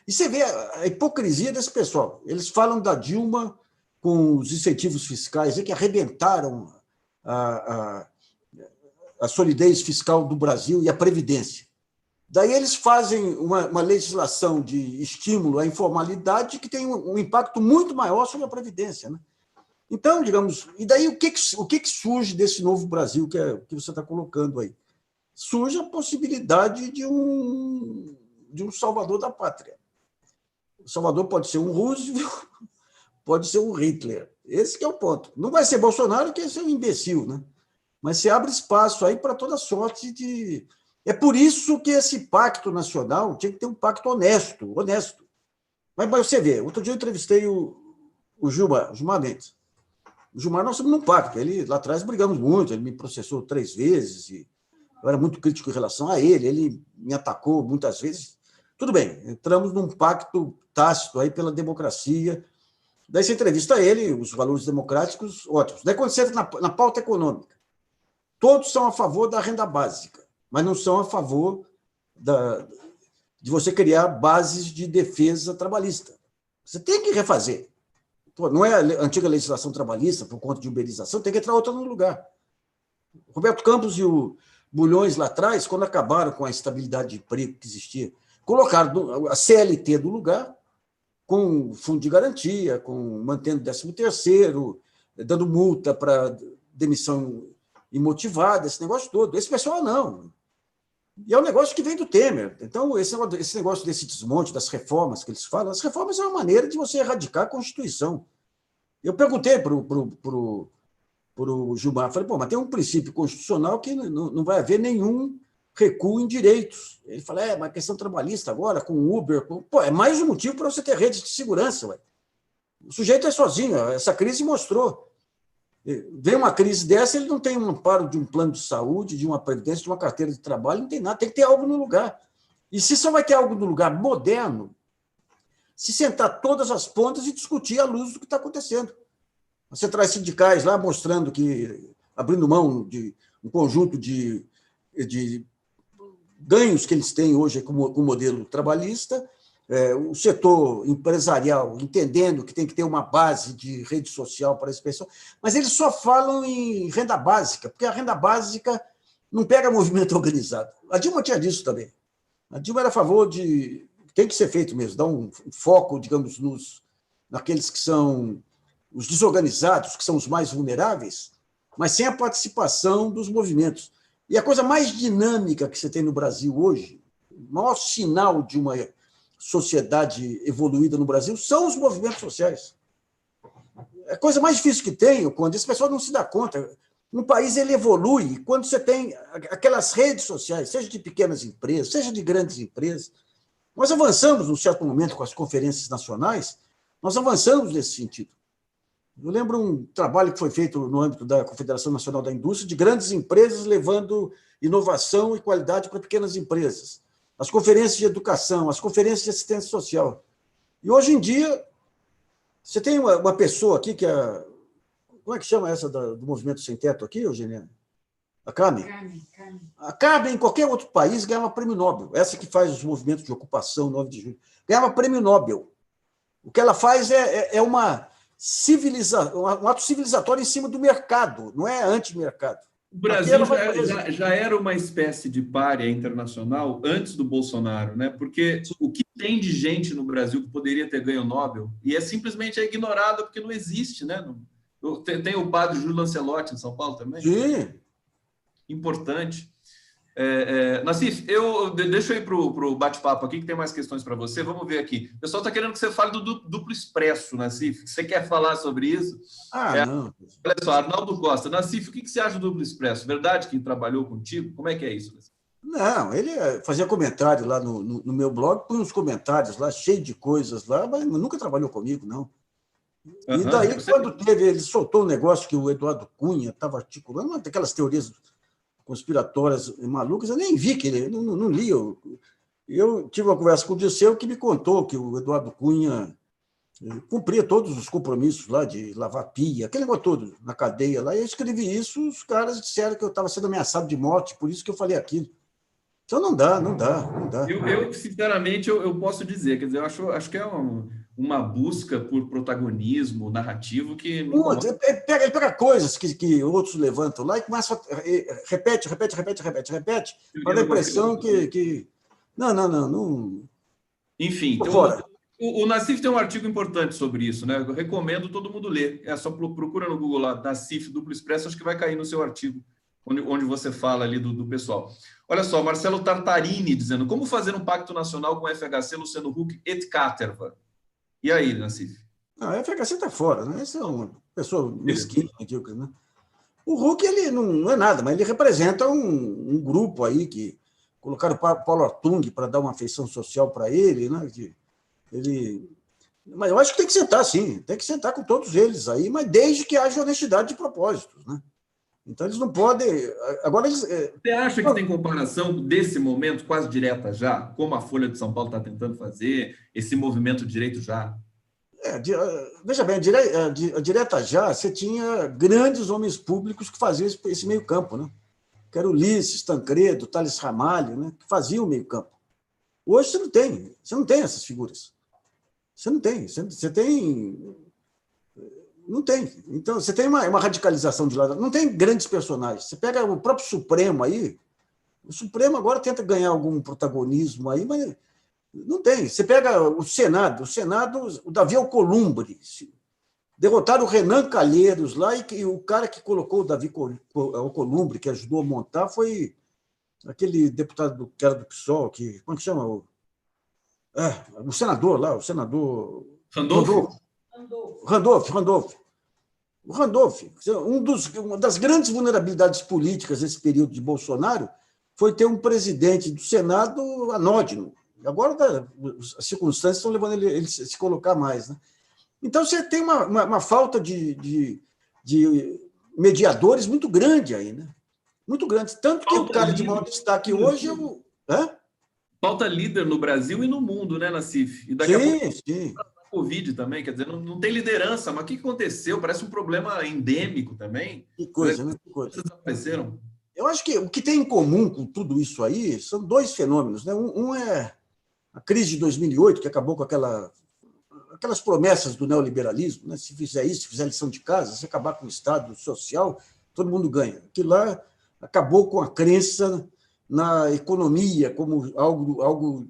S2: e você vê a hipocrisia desse pessoal. Eles falam da Dilma com os incentivos fiscais que arrebentaram a solidez fiscal do Brasil e a Previdência. Daí eles fazem uma legislação de estímulo à informalidade que tem um impacto muito maior sobre a Previdência, né? Então, digamos, e daí o que surge desse novo Brasil que você está colocando aí? Surge a possibilidade de um salvador da pátria. O salvador pode ser um Roosevelt, pode ser um Hitler. Esse que é o ponto. Não vai ser Bolsonaro, que é um imbecil, né? Mas você abre espaço aí para toda sorte de... É por isso que esse pacto nacional tinha que ter um pacto honesto. Mas você vê, outro dia eu entrevistei o Gilmar Mendes. O Gilmar, nós estamos num pacto. Lá atrás brigamos muito, ele me processou 3 vezes, e eu era muito crítico em relação a ele me atacou muitas vezes. Tudo bem, entramos num pacto tácito aí pela democracia. Daí você entrevista ele, os valores democráticos, ótimos. Daí quando você entra na pauta econômica, todos são a favor da renda básica, mas não são a favor de você criar bases de defesa trabalhista. Você tem que refazer. Não é a antiga legislação trabalhista, por conta de uberização, tem que entrar outra no lugar. O Roberto Campos e o Bulhões lá atrás, quando acabaram com a estabilidade de emprego que existia, colocaram a CLT no lugar, com fundo de garantia, mantendo 13º, dando multa para demissão imotivada, esse negócio todo. Esse pessoal não. E é um negócio que vem do Temer. Então, esse negócio desse desmonte, das reformas que eles falam, as reformas é uma maneira de você erradicar a Constituição. Eu perguntei para o Gilmar, falei, mas tem um princípio constitucional que não vai haver nenhum recuo em direitos. Ele falou, mas a questão trabalhista agora, com o Uber, é mais um motivo para você ter redes de segurança. Ué. O sujeito é sozinho, essa crise mostrou. Vem uma crise dessa, ele não tem um amparo de um plano de saúde, de uma previdência, de uma carteira de trabalho, não tem nada, tem que ter algo no lugar. E se só vai ter algo no lugar moderno, se sentar todas as pontas e discutir à luz do que está acontecendo. As centrais sindicais lá mostrando que, abrindo mão de um conjunto de ganhos que eles têm hoje com o modelo trabalhista, o setor empresarial entendendo que tem que ter uma base de rede social para esse pessoal, mas eles só falam em renda básica, porque a renda básica não pega movimento organizado. A Dilma tinha disso também. A Dilma era a favor de... Tem que ser feito mesmo, dar um foco, digamos, naqueles que são os desorganizados, que são os mais vulneráveis, mas sem a participação dos movimentos. E a coisa mais dinâmica que você tem no Brasil hoje, o maior sinal de uma sociedade evoluída no Brasil, são os movimentos sociais. A coisa mais difícil que tem, quando esse pessoal não se dá conta. No país, ele evolui quando você tem aquelas redes sociais, seja de pequenas empresas, seja de grandes empresas. Nós avançamos, num certo momento, com as conferências nacionais, nós avançamos nesse sentido. Eu lembro um trabalho que foi feito no âmbito da Confederação Nacional da Indústria, de grandes empresas levando inovação e qualidade para pequenas empresas. As conferências de educação, as conferências de assistência social. E, hoje em dia, você tem uma pessoa aqui que é... Como é que chama essa do Movimento Sem Teto aqui, Eugênia? A Carmen? A Carmen, em qualquer outro país, ganhava prêmio Nobel. Essa que faz os movimentos de ocupação, 9 de julho. Ganhava prêmio Nobel. O que ela faz é um ato civilizatório em cima do mercado, não é anti-mercado.
S1: O Brasil já era uma espécie de pária internacional antes do Bolsonaro, né? Porque o que tem de gente no Brasil que poderia ter ganho o Nobel e simplesmente é ignorado porque não existe, né? Tem o padre Júlio Lancelotti em São Paulo também.
S2: Sim.
S1: Importante. Nassif, deixa eu ir para o bate-papo aqui, que tem mais questões para você. Vamos ver aqui. O pessoal está querendo que você fale do duplo expresso, Nassif. Você quer falar sobre isso?
S2: Não.
S1: Olha só, Arnaldo Costa. Nassif, o que você acha do duplo expresso? Verdade que trabalhou contigo? Como é que é isso, Nassif?
S2: Não, ele fazia comentário lá no meu blog, põe uns comentários lá, cheio de coisas lá, mas nunca trabalhou comigo, não. E daí, quando ele soltou um negócio que o Eduardo Cunha estava articulando, uma daquelas teorias conspiratórias malucas, eu nem vi que ele não li. Eu tive uma conversa com o Dirceu que me contou que o Eduardo Cunha cumpria todos os compromissos lá de lavar pia, aquele negócio todo na cadeia lá. E eu escrevi isso, os caras disseram que eu estava sendo ameaçado de morte, por isso que eu falei aquilo. Então não dá.
S1: Eu sinceramente, eu posso dizer, quer dizer, eu acho que é uma busca por protagonismo narrativo que...
S2: Ele pega coisas que outros levantam lá e começa a... Repete, para dar a impressão que... Não.
S1: Enfim, o Nassif tem um artigo importante sobre isso, né? Eu recomendo todo mundo ler. É só procura no Google lá, Nassif Duplo Expresso, acho que vai cair no seu artigo, onde você fala ali do pessoal. Olha só, Marcelo Tartarini dizendo: como fazer um pacto nacional com o FHC, Luciano Huck et Caterva? E aí, Nassif?
S2: A FHC está fora, né? Esse é uma pessoa mesquinha, medíocre, né? O Huck, ele não é nada, mas ele representa um grupo aí que colocaram o Paulo Artung para dar uma afeição social para ele, né? Mas eu acho que tem que sentar, sim, tem que sentar com todos eles aí, mas desde que haja honestidade de propósitos, né? Então, eles não podem... Agora,
S1: Você acha que tem comparação desse momento quase direta já, como a Folha de São Paulo está tentando fazer, esse movimento direito já?
S2: Veja bem, a direta já, você tinha grandes homens públicos que faziam esse meio campo, né? Que era Ulisses, Tancredo, Tales Ramalho, né? Que faziam o meio campo. Hoje você não tem essas figuras. Você não tem. Você tem... Não tem. Então, você tem uma radicalização de lado. Não tem grandes personagens. Você pega o próprio Supremo aí, o Supremo agora tenta ganhar algum protagonismo aí, mas não tem. Você pega o Senado, o Davi Alcolumbre, derrotaram o Renan Calheiros lá, e o cara que colocou o Davi Alcolumbre, que ajudou a montar, foi aquele deputado que era do PSOL, como é que chama? O senador lá, o senador... Randolph. O Randolph, uma das grandes vulnerabilidades políticas desse período de Bolsonaro foi ter um presidente do Senado anódino. Agora, as circunstâncias estão levando ele a se colocar mais, né? Então, você tem uma falta de mediadores muito grande aí, né? Muito grande. Tanto que o
S1: Pauta
S2: cara de
S1: líder
S2: maior destaque
S1: no
S2: hoje é
S1: Brasil.
S2: o. Hã?
S1: Pauta líder no Brasil e no mundo, né, Nassif? E daqui a pouco
S2: Sim, sim.
S1: a Covid também, quer dizer, não tem liderança, mas o que aconteceu? Parece um problema endêmico também.
S2: Que
S1: As
S2: coisa, né? Que coisa.
S1: desapareceram.
S2: Eu acho que o que tem em comum com tudo isso aí são dois fenômenos, né? Um é a crise de 2008, que acabou com aquelas promessas do neoliberalismo, né? Se fizer isso, se fizer lição de casa, se acabar com o Estado social, todo mundo ganha. Aquilo lá acabou com a crença na economia como algo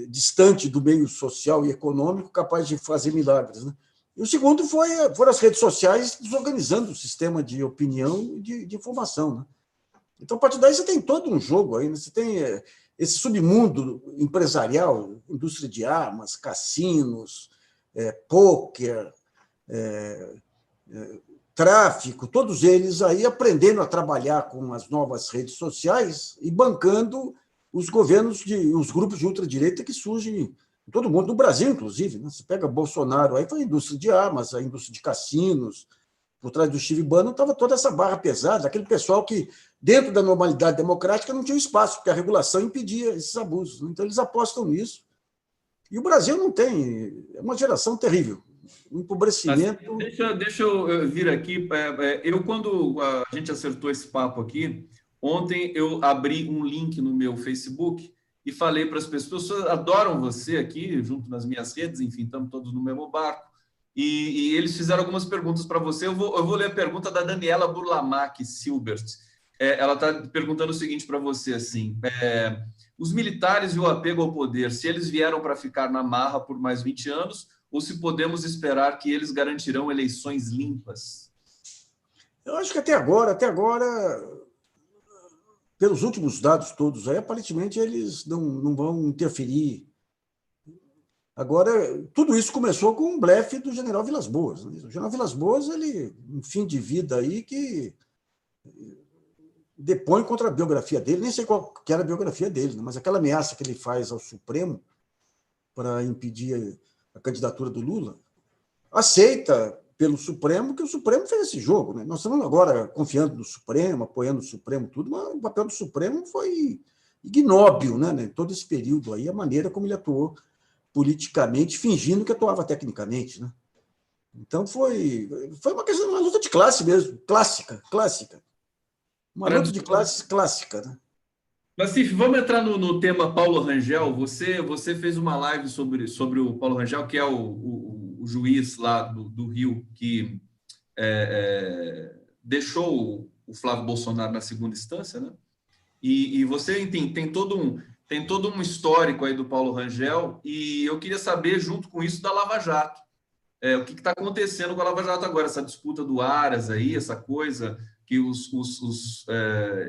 S2: distante do meio social e econômico, capaz de fazer milagres, né? E o segundo foram as redes sociais desorganizando o sistema de opinião e de informação, né? Então, a partir daí, você tem todo um jogo aí, né? Você tem esse submundo empresarial, indústria de armas, cassinos, pôquer, tráfico, todos eles aí aprendendo a trabalhar com as novas redes sociais e bancando os governos, os grupos de ultradireita que surgem em todo mundo, no Brasil, inclusive, né? Você pega Bolsonaro, aí foi a indústria de armas, a indústria de cassinos, por trás do Steve Bannon estava toda essa barra pesada, aquele pessoal que, dentro da normalidade democrática, não tinha espaço, porque a regulação impedia esses abusos. Então, eles apostam nisso. E o Brasil não tem. É uma geração terrível. Um empobrecimento.
S1: Deixa eu vir aqui. Quando a gente acertou esse papo aqui, ontem eu abri um link no meu Facebook e falei para as pessoas adoram você aqui, junto nas minhas redes, enfim, estamos todos no mesmo barco. E eles fizeram algumas perguntas para você. Eu vou ler a pergunta da Daniela Burlamac Silbert. Ela está perguntando o seguinte para você, assim, os militares e o apego ao poder, se eles vieram para ficar na marra por mais 20 anos, ou se podemos esperar que eles garantirão eleições limpas?
S2: Eu acho que até agora, pelos últimos dados todos aí, aparentemente eles não vão interferir. Agora, tudo isso começou com um blefe do general Vilas Boas, né? O general Vilas Boas, ele, um fim de vida aí que depõe contra a biografia dele, nem sei qual que era a biografia dele, né? Mas aquela ameaça que ele faz ao Supremo para impedir a candidatura do Lula, aceita pelo Supremo que o Supremo fez esse jogo, né? Nós estamos agora confiando no Supremo, apoiando o Supremo, tudo, mas o papel do Supremo foi ignóbil, né? Todo esse período aí, a maneira como ele atuou politicamente, fingindo que atuava tecnicamente, né? Então foi uma questão, uma luta de classe mesmo, clássica. Uma luta de classes clássica, né?
S1: Nassif, vamos entrar no tema Paulo Rangel. Você fez uma live sobre o Paulo Rangel, que é o juiz lá do Rio, que deixou o Flávio Bolsonaro na segunda instância, né? E você tem todo um histórico aí do Paulo Rangel, e eu queria saber, junto com isso, da Lava Jato. O que está acontecendo com a Lava Jato agora, essa disputa do Aras aí, essa coisa que os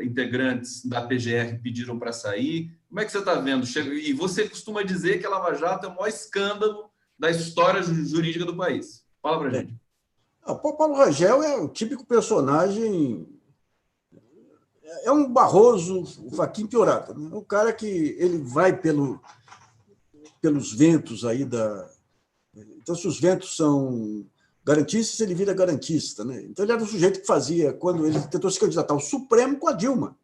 S1: integrantes da PGR pediram para sair. Como é que você está vendo? E você costuma dizer que a Lava Jato é o maior escândalo da história jurídica do país. Fala para a gente.
S2: O Paulo Rangel é o típico personagem, é um Barroso, o Fachin piorado, né? O cara que ele vai pelos ventos aí da... Então, se os ventos são garantistas, ele vira garantista, né? Então, ele era o sujeito que fazia, quando ele tentou se candidatar ao Supremo com a Dilma.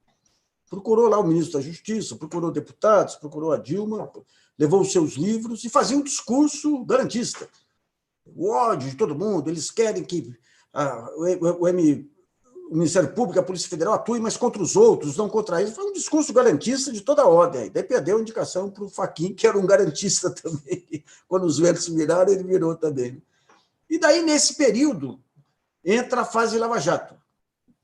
S2: Procurou lá o ministro da Justiça, procurou deputados, procurou a Dilma, levou os seus livros e fazia um discurso garantista. O ódio de todo mundo, eles querem que o Ministério Público, a Polícia Federal atue, mas contra os outros, não contra eles. Foi um discurso garantista de toda a ordem. Daí perdeu a indicação para o Fachin, que era um garantista também. Quando os ventos viraram, ele virou também. E daí, nesse período, entra a fase Lava Jato.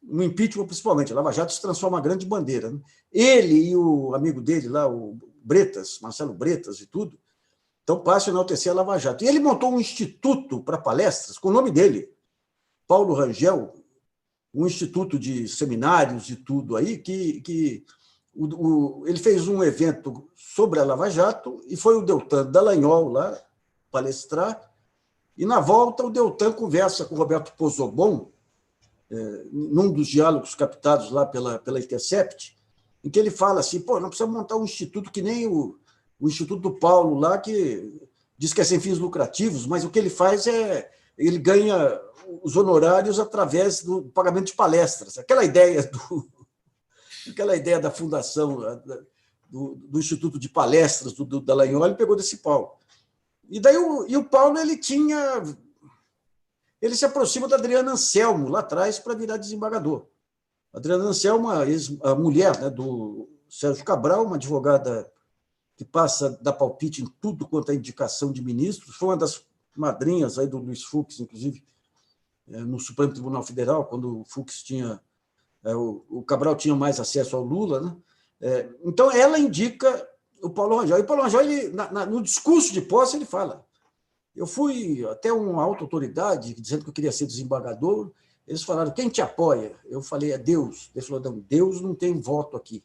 S2: No impeachment, principalmente. A Lava Jato se transforma em grande bandeira, né? Ele e o amigo dele lá, o Bretas, Marcelo Bretas e tudo, então passam a enaltecer a Lava Jato. E ele montou um instituto para palestras com o nome dele, Paulo Rangel, um instituto de seminários e tudo aí, que ele fez um evento sobre a Lava Jato e foi o Deltan Dallagnol lá palestrar, e na volta o Deltan conversa com o Roberto Pozzobon, num dos diálogos captados lá pela Intercept, em que ele fala assim, não precisa montar um instituto que nem o Instituto do Paulo lá, que diz que é sem fins lucrativos, mas o que ele faz é ele ganha os honorários através do pagamento de palestras. Aquela ideia da fundação do Instituto de Palestras do Dallagnol, ele pegou desse Paulo. E daí o Paulo ele se aproxima da Adriana Anselmo lá atrás para virar desembargador. A Adriana Anselmo, a mulher, né, do Sérgio Cabral, uma advogada que passa da palpite em tudo quanto é indicação de ministros, foi uma das madrinhas aí do Luiz Fux, inclusive, no Supremo Tribunal Federal, quando o Fux tinha... o Cabral tinha mais acesso ao Lula, né? Então, ela indica o Paulo Rangel. E o Paulo Rangel, no discurso de posse, ele fala: eu fui até uma alta autoridade dizendo que eu queria ser desembargador, eles falaram: quem te apoia? Eu falei: é Deus. Ele falou: não, Deus não tem voto aqui,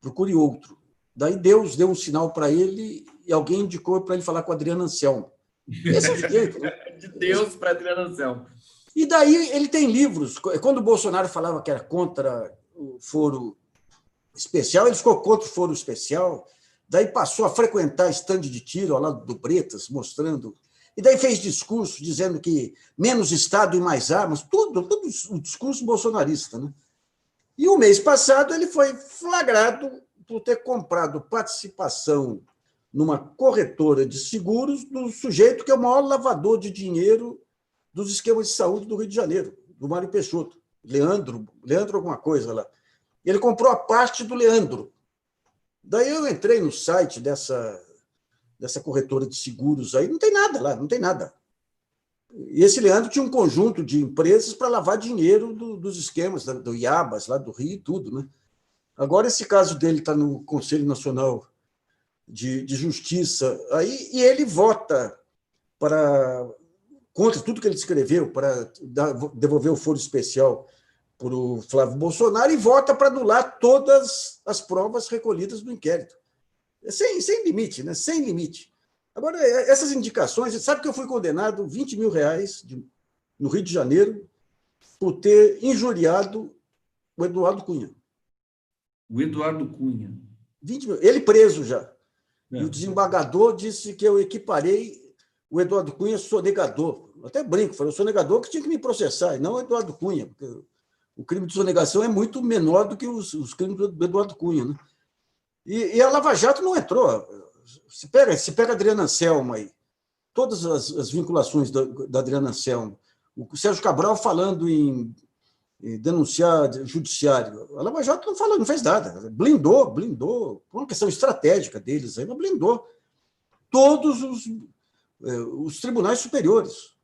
S2: procure outro. Daí Deus deu um sinal para ele e alguém indicou para ele falar com a Adriana Anselmo. Esse é o jeito. Né?
S1: De Deus para Adriana Anselmo.
S2: E daí ele tem livros. Quando o Bolsonaro falava que era contra o foro especial, ele ficou contra o foro especial, daí passou a frequentar estande de tiro ao lado do Bretas, mostrando... E daí fez discurso dizendo que menos Estado e mais armas, tudo o discurso bolsonarista. Né? E o mês passado ele foi flagrado por ter comprado participação numa corretora de seguros do sujeito que é o maior lavador de dinheiro dos esquemas de saúde do Rio de Janeiro, do Mário Peixoto, Leandro alguma coisa lá. Ele comprou a parte do Leandro. Daí eu entrei no site dessa corretora de seguros aí, não tem nada lá, não tem nada. E esse Leandro tinha um conjunto de empresas para lavar dinheiro dos esquemas, do Iabas, lá do Rio e tudo. Né? Agora, esse caso dele está no Conselho Nacional de Justiça, aí, e ele vota contra tudo que ele escreveu, para devolver o foro especial para o Flávio Bolsonaro, e vota para anular todas as provas recolhidas do inquérito. Sem limite, né? Sem limite. Agora, essas indicações, você sabe que eu fui condenado a R$20 mil no Rio de Janeiro por ter injuriado o Eduardo Cunha.
S1: O Eduardo Cunha.
S2: 20 mil. Ele preso já. E o desembargador disse que eu equiparei o Eduardo Cunha a sonegador. Eu até brinco, falei: o sonegador que tinha que me processar, e não o Eduardo Cunha, porque o crime de sonegação é muito menor do que os crimes do Eduardo Cunha. Né? E a Lava Jato não entrou. Se pega a Adriana Anselmo aí, todas as vinculações da Adriana Anselmo, o Sérgio Cabral falando em denunciar judiciário, a Lava Jato não fez nada, blindou, por uma questão estratégica deles, aí, mas blindou todos os tribunais superiores.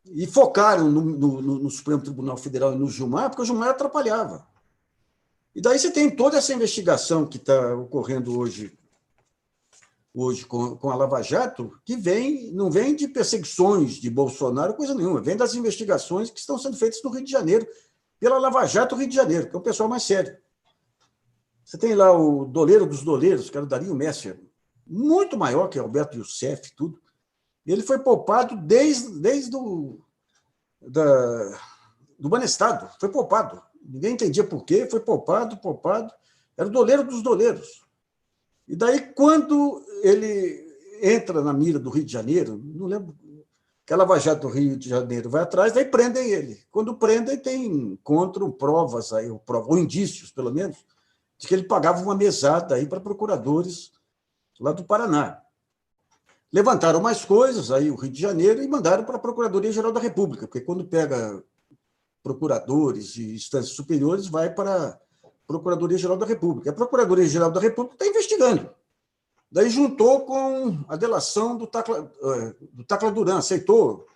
S2: E focaram no Supremo Tribunal Federal e no Gilmar, porque o Gilmar atrapalhava. E daí você tem toda essa investigação que está ocorrendo hoje com a Lava Jato, que não vem de perseguições de Bolsonaro, coisa nenhuma, vem das investigações que estão sendo feitas no Rio de Janeiro, pela Lava Jato Rio de Janeiro, que é um pessoal mais sério. Você tem lá o doleiro dos doleiros, que era o Dario Messer, muito maior que Alberto Youssef, tudo. Ele foi poupado desde do Banestado, foi poupado. Ninguém entendia por quê, foi poupado. Era o doleiro dos doleiros. E daí, quando ele entra na mira do Rio de Janeiro, não lembro, que a Lava Jato do Rio de Janeiro vai atrás, daí prendem ele. Quando prendem, encontram provas, ou indícios, pelo menos, de que ele pagava uma mesada para procuradores lá do Paraná. Levantaram mais coisas, aí o Rio de Janeiro, e mandaram para a Procuradoria-Geral da República, porque quando pega procuradores e instâncias superiores, vai para a Procuradoria-Geral da República. A Procuradoria-Geral da República está investigando. Daí juntou com a delação do Tacla Duran, aceitou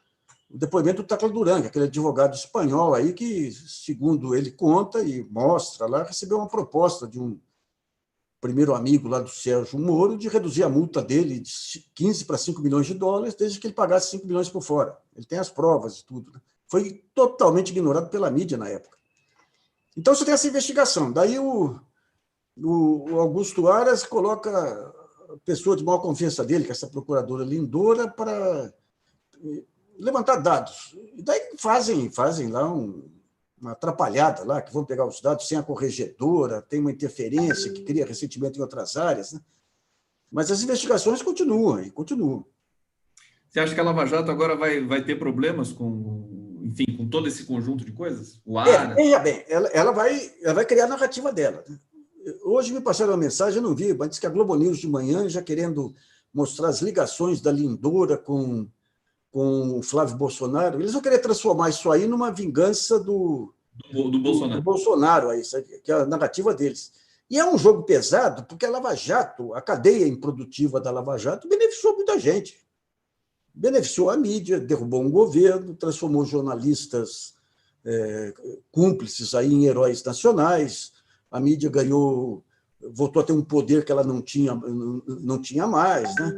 S2: o depoimento do Tacla Duran, aquele advogado espanhol aí que, segundo ele conta e mostra lá, recebeu uma proposta de um primeiro amigo lá do Sérgio Moro de reduzir a multa dele de 15 para 5 milhões de dólares, desde que ele pagasse 5 milhões por fora. Ele tem as provas e tudo. Né? Foi totalmente ignorado pela mídia na época. Então, você tem essa investigação. Daí o Augusto Aras coloca a pessoa de maior confiança dele, que é essa procuradora Lindora, para levantar dados. E daí fazem lá uma atrapalhada, lá, que vão pegar os dados sem a corregedora, tem uma interferência que cria ressentimento em outras áreas. Né? Mas as investigações continuam.
S1: Você acha que a Lava Jato agora vai ter problemas com, enfim, com todo esse conjunto de coisas? O ar, né?
S2: Veja bem, ela vai criar a narrativa dela. Hoje me passaram uma mensagem, eu não vi, mas disse que a Globo News de manhã já querendo mostrar as ligações da Lindora com o Flávio Bolsonaro. Eles vão querer transformar isso aí numa vingança
S1: Do
S2: do
S1: Bolsonaro.
S2: Bolsonaro, aí, sabe? Que é a narrativa deles. E é um jogo pesado, porque a Lava Jato, a cadeia improdutiva da Lava Jato, beneficiou muita gente. Beneficiou a mídia, derrubou um governo, transformou jornalistas cúmplices aí em heróis nacionais. A mídia ganhou, voltou a ter um poder que ela não tinha mais, né?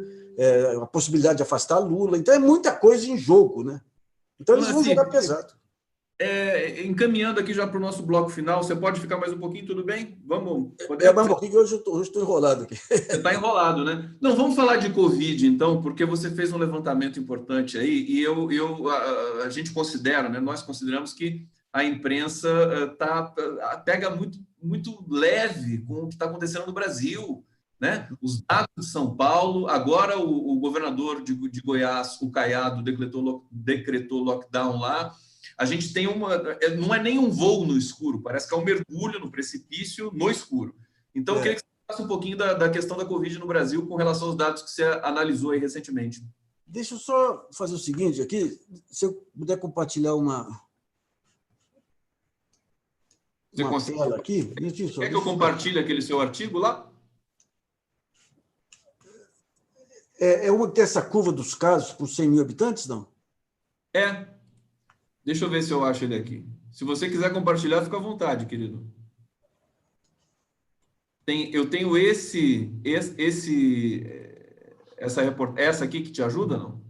S2: A possibilidade de afastar Lula. Então, é muita coisa em jogo, né? Então, eles vão jogar pesado.
S1: Encaminhando aqui já para o nosso bloco final, você pode ficar mais um pouquinho, tudo bem? Vamos,
S2: Mas
S1: podemos?
S2: um pouquinho, hoje eu estou enrolado aqui.
S1: Você está enrolado, né? Não, vamos falar de Covid, então, porque você fez um levantamento importante aí, e a gente considera, né, nós consideramos que a imprensa pega muito, muito leve com o que está acontecendo no Brasil, né? Os dados de São Paulo, agora o governador de Goiás, o Caiado, decretou lockdown lá. A gente tem não é nem um voo no escuro, parece que é um mergulho no precipício no escuro. Então, eu queria que você falasse um pouquinho da questão da Covid no Brasil com relação aos dados que você analisou aí recentemente.
S2: Deixa eu só fazer o seguinte aqui, se eu puder compartilhar uma tela aqui.
S1: Quer que eu compartilhe aquele seu artigo lá?
S2: Uma que tem essa curva dos casos por 100 mil habitantes, não?
S1: Deixa eu ver se eu acho ele aqui. Se você quiser compartilhar, fica à vontade, querido. Eu tenho essa aqui que te ajuda, não?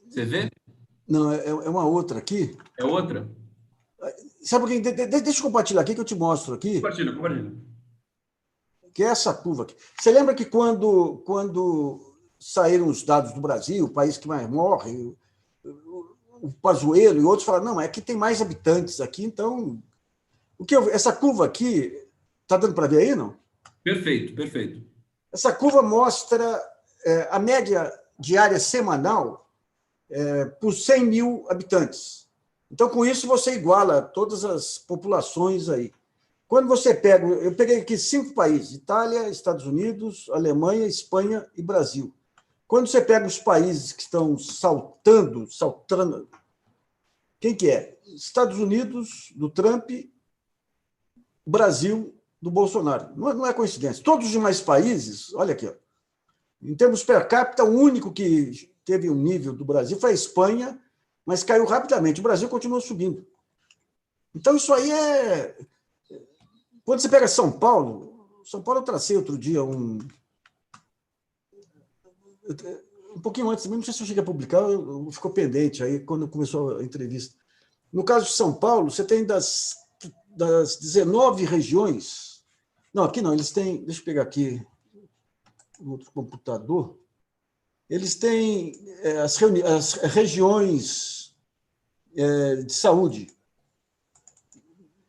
S1: Você vê?
S2: Não, é uma outra aqui.
S1: É outra?
S2: Sabe por quê? Deixa eu compartilhar aqui que eu te mostro aqui.
S1: Compartilha.
S2: Que é essa curva aqui. Você lembra que quando saíram os dados do Brasil, o país que mais morre, o Pazuello e outros falaram, não, é que tem mais habitantes aqui, então... Essa curva aqui, está dando para ver aí, não?
S1: Perfeito.
S2: Essa curva mostra a média diária semanal por 100 mil habitantes. Então, com isso, você iguala todas as populações aí. Quando você pega... Eu peguei aqui 5 países, Itália, Estados Unidos, Alemanha, Espanha e Brasil. Quando você pega os países que estão saltando, quem que é? Estados Unidos, do Trump, Brasil, do Bolsonaro. Não é coincidência. Todos os demais países, olha aqui, ó, em termos per capita, o único que teve um nível do Brasil foi a Espanha, mas caiu rapidamente. O Brasil continua subindo. Então, isso aí é... Quando você pega São Paulo, eu tracei outro dia um pouquinho antes, não sei se eu cheguei a publicar, ficou pendente aí quando começou a entrevista. No caso de São Paulo, você tem das 19 regiões... Não, aqui não, eles têm... Deixa eu pegar aqui no outro computador. Eles têm as regiões de saúde.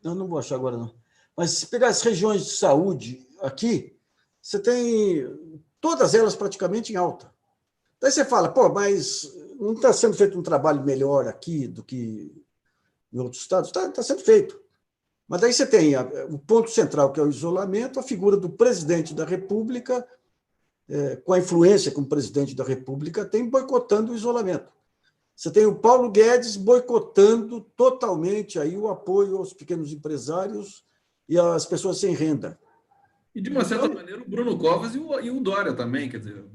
S2: Não vou achar agora, não. Mas se pegar as regiões de saúde aqui, você tem todas elas praticamente em alta. Daí você fala, mas não está sendo feito um trabalho melhor aqui do que em outros estados? Está sendo feito. Mas daí você tem o ponto central, que é o isolamento, a figura do presidente da República, com a influência que o presidente da República tem, boicotando o isolamento. Você tem o Paulo Guedes boicotando totalmente aí o apoio aos pequenos empresários e às pessoas sem renda.
S1: E, de uma certa maneira, o Bruno Covas e o Dória também, quer dizer,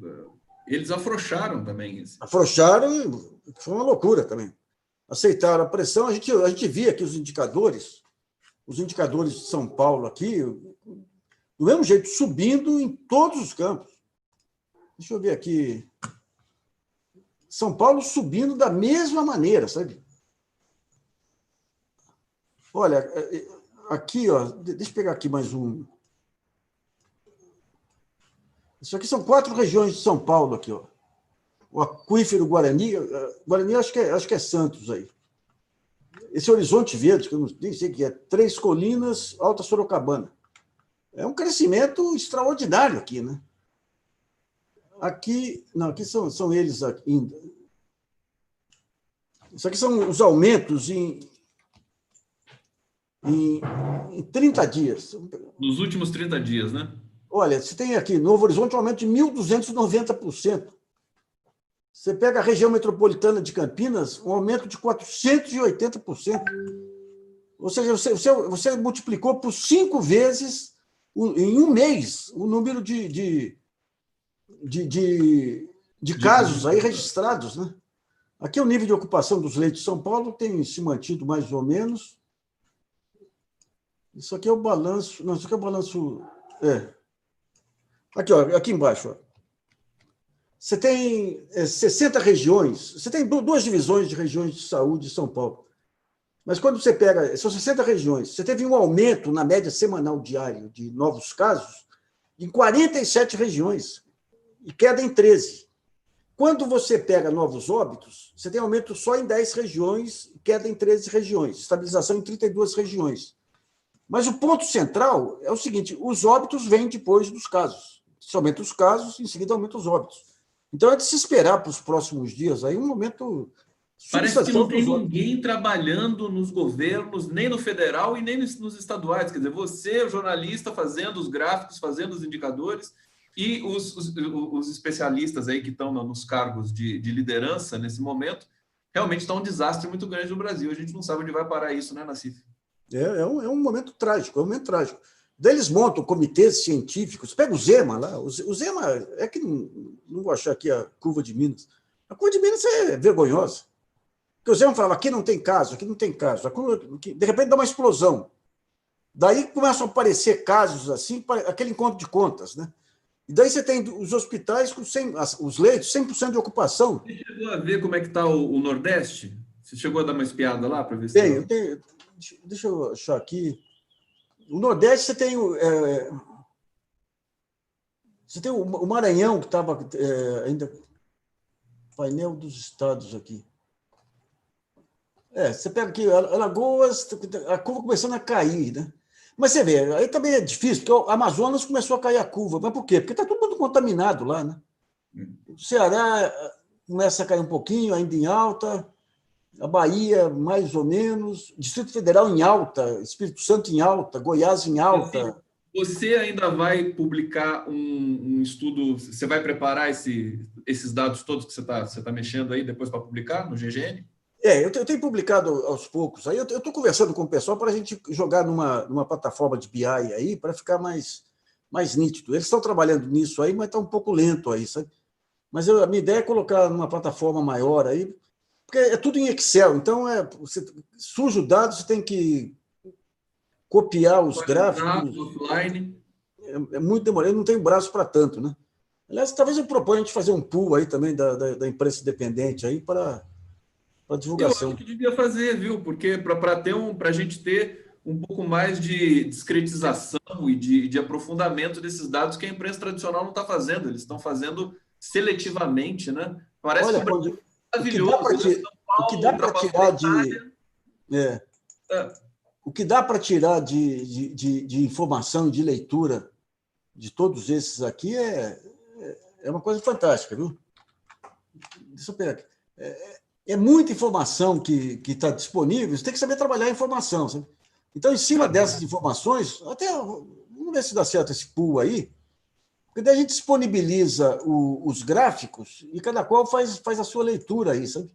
S1: eles afrouxaram também isso.
S2: Afrouxaram, foi uma loucura também. Aceitaram a pressão. A gente via aqui os indicadores de São Paulo aqui, do mesmo jeito, subindo em todos os campos. Deixa eu ver aqui. São Paulo subindo da mesma maneira, sabe? Olha, aqui, ó, deixa eu pegar aqui mais um. Isso aqui são 4 regiões de São Paulo, aqui, ó. O Aquífero Guarani, acho que é Santos aí. Esse Horizonte Verde, que eu nem sei o que é, 3 Colinas, Alta Sorocabana. É um crescimento extraordinário aqui, né? Aqui, não, aqui são eles ainda. Isso aqui são os aumentos em 30 dias.
S1: Nos últimos 30 dias, né?
S2: Olha, você tem aqui, Novo Horizonte, um aumento de 1.290%. Você pega a região metropolitana de Campinas, um aumento de 480%. Ou seja, você multiplicou por 5 vezes, em um mês, o número de casos aí registrados, né? Aqui o nível de ocupação dos leitos de São Paulo tem se mantido mais ou menos. Isso aqui é o balanço. Não, isso aqui é o balanço. Aqui, ó, aqui embaixo. Ó. Você tem 60 regiões, você tem duas divisões de regiões de saúde de São Paulo. Mas quando você pega, são 60 regiões, você teve um aumento na média semanal diário de novos casos em 47 regiões e queda em 13. Quando você pega novos óbitos, você tem aumento só em 10 regiões e queda em 13 regiões, estabilização em 32 regiões. Mas o ponto central é o seguinte, os óbitos vêm depois dos casos. Se aumenta os casos, em seguida aumenta os óbitos. Então, é de se esperar para os próximos dias aí um aumento
S1: Parece que não tem ninguém trabalhando nos governos, nem no federal e nem nos estaduais. Quer dizer, você, o jornalista, fazendo os gráficos, fazendo os indicadores, e os especialistas aí que estão nos cargos de liderança nesse momento, realmente está um desastre muito grande no Brasil. A gente não sabe onde vai parar isso, né, Nassif?
S2: É um momento trágico, é um momento trágico. Daí eles montam comitês científicos, pega o Zema lá, o Zema, é que não vou achar aqui a curva de Minas. A curva de Minas é vergonhosa. Porque o Zema falava, aqui não tem caso, aqui não tem caso. De repente dá uma explosão. Daí começam a aparecer casos assim, aquele encontro de contas, né? E daí você tem os hospitais com os leitos, 100% de ocupação.
S1: Você chegou a ver como é que está o Nordeste? Você chegou a dar uma espiada lá para ver se...
S2: Tenho. Deixa eu achar aqui. O Nordeste, você tem o Maranhão, que estava ainda... Painel dos estados aqui. Você pega aqui, Alagoas, a curva começando a cair, né? Mas você vê, aí também é difícil, porque o Amazonas começou a cair a curva. Mas por quê? Porque está todo mundo contaminado lá, né? O Ceará começa a cair um pouquinho, ainda em alta, a Bahia, mais ou menos, Distrito Federal em alta, Espírito Santo em alta, Goiás em alta.
S1: Você ainda vai publicar um estudo, você vai preparar esses dados todos que você tá mexendo aí depois para publicar no GGN?
S2: Eu tenho publicado aos poucos. Aí eu estou conversando com o pessoal para a gente jogar numa plataforma de BI aí para ficar mais nítido. Eles estão trabalhando nisso aí, mas está um pouco lento aí, sabe? Mas a minha ideia é colocar numa plataforma maior aí, porque é tudo em Excel. Então, você surge o dado, você tem que copiar os gráficos.
S1: Offline.
S2: É muito demorado, eu não tenho braço para tanto, né? Aliás, talvez eu proponha a gente fazer um pool aí também da imprensa independente aí para divulgação.
S1: Eu acho que devia fazer, viu? Porque para a gente ter um pouco mais de discretização e de aprofundamento desses dados que a imprensa tradicional não está fazendo. Eles estão fazendo seletivamente, né? Parece
S2: Olha,
S1: que o Brasil é maravilhoso.
S2: O que dá para tirar de... O que dá para tirar de informação, de leitura de todos esses aqui é uma coisa fantástica, viu? Deixa eu pegar aqui. É muita informação que está disponível, você tem que saber trabalhar a informação. Sabe? Então, em cima dessas informações, vamos ver se dá certo esse pool aí, porque daí a gente disponibiliza os gráficos e cada qual faz a sua leitura aí, sabe?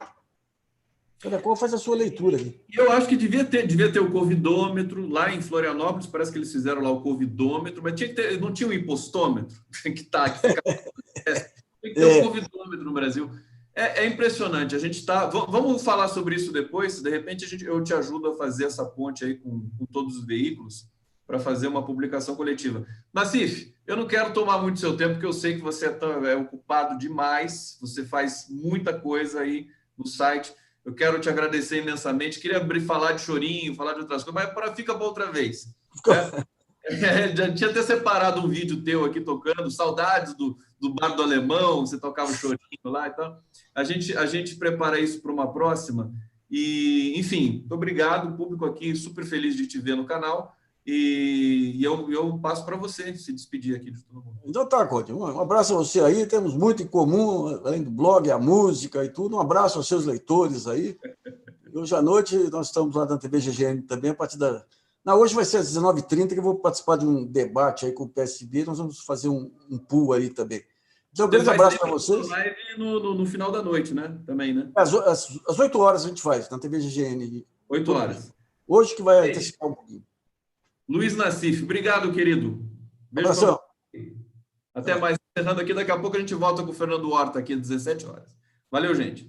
S2: Cada qual faz a sua leitura aí.
S1: Eu acho que devia ter o covidômetro lá em Florianópolis, parece que eles fizeram lá o covidômetro, mas não tinha o impostômetro, que fica... Tem que ter o covidômetro no Brasil. É impressionante. A gente está. Vamos falar sobre isso depois. De repente, eu te ajudo a fazer essa ponte aí com todos os veículos para fazer uma publicação coletiva. Nassif, eu não quero tomar muito seu tempo, porque eu sei que você é ocupado demais. Você faz muita coisa aí no site. Eu quero te agradecer imensamente. Queria falar de chorinho, falar de outras coisas, mas fica para outra vez. Já tinha até separado um vídeo teu aqui tocando, saudades do Bar do Alemão, você tocava o chorinho lá e tal. A gente prepara isso para uma próxima. E, enfim, muito obrigado, o público aqui super feliz de te ver no canal. E eu passo para você se despedir aqui de todo mundo.
S2: Então tá, Conte. Um abraço a você aí. Temos muito em comum, além do blog, a música e tudo. Um abraço aos seus leitores aí. E hoje à noite nós estamos lá na TV GGN também, a partir da... Não, hoje vai ser às 19h30, que eu vou participar de um debate aí com o PSB. Nós vamos fazer um pool aí também. Então, um grande abraço para vocês.
S1: Live no final da noite, né? Também, né?
S2: Às 8h a gente faz, na TV GGN.
S1: 8 horas.
S2: Hoje que vai antecipar um pouquinho.
S1: Luiz Nassif, obrigado, querido. Beijo.
S2: Abração.
S1: Até mais. Encerrando aqui, daqui a pouco a gente volta com o Fernando Horta aqui às 17 horas. Valeu, gente.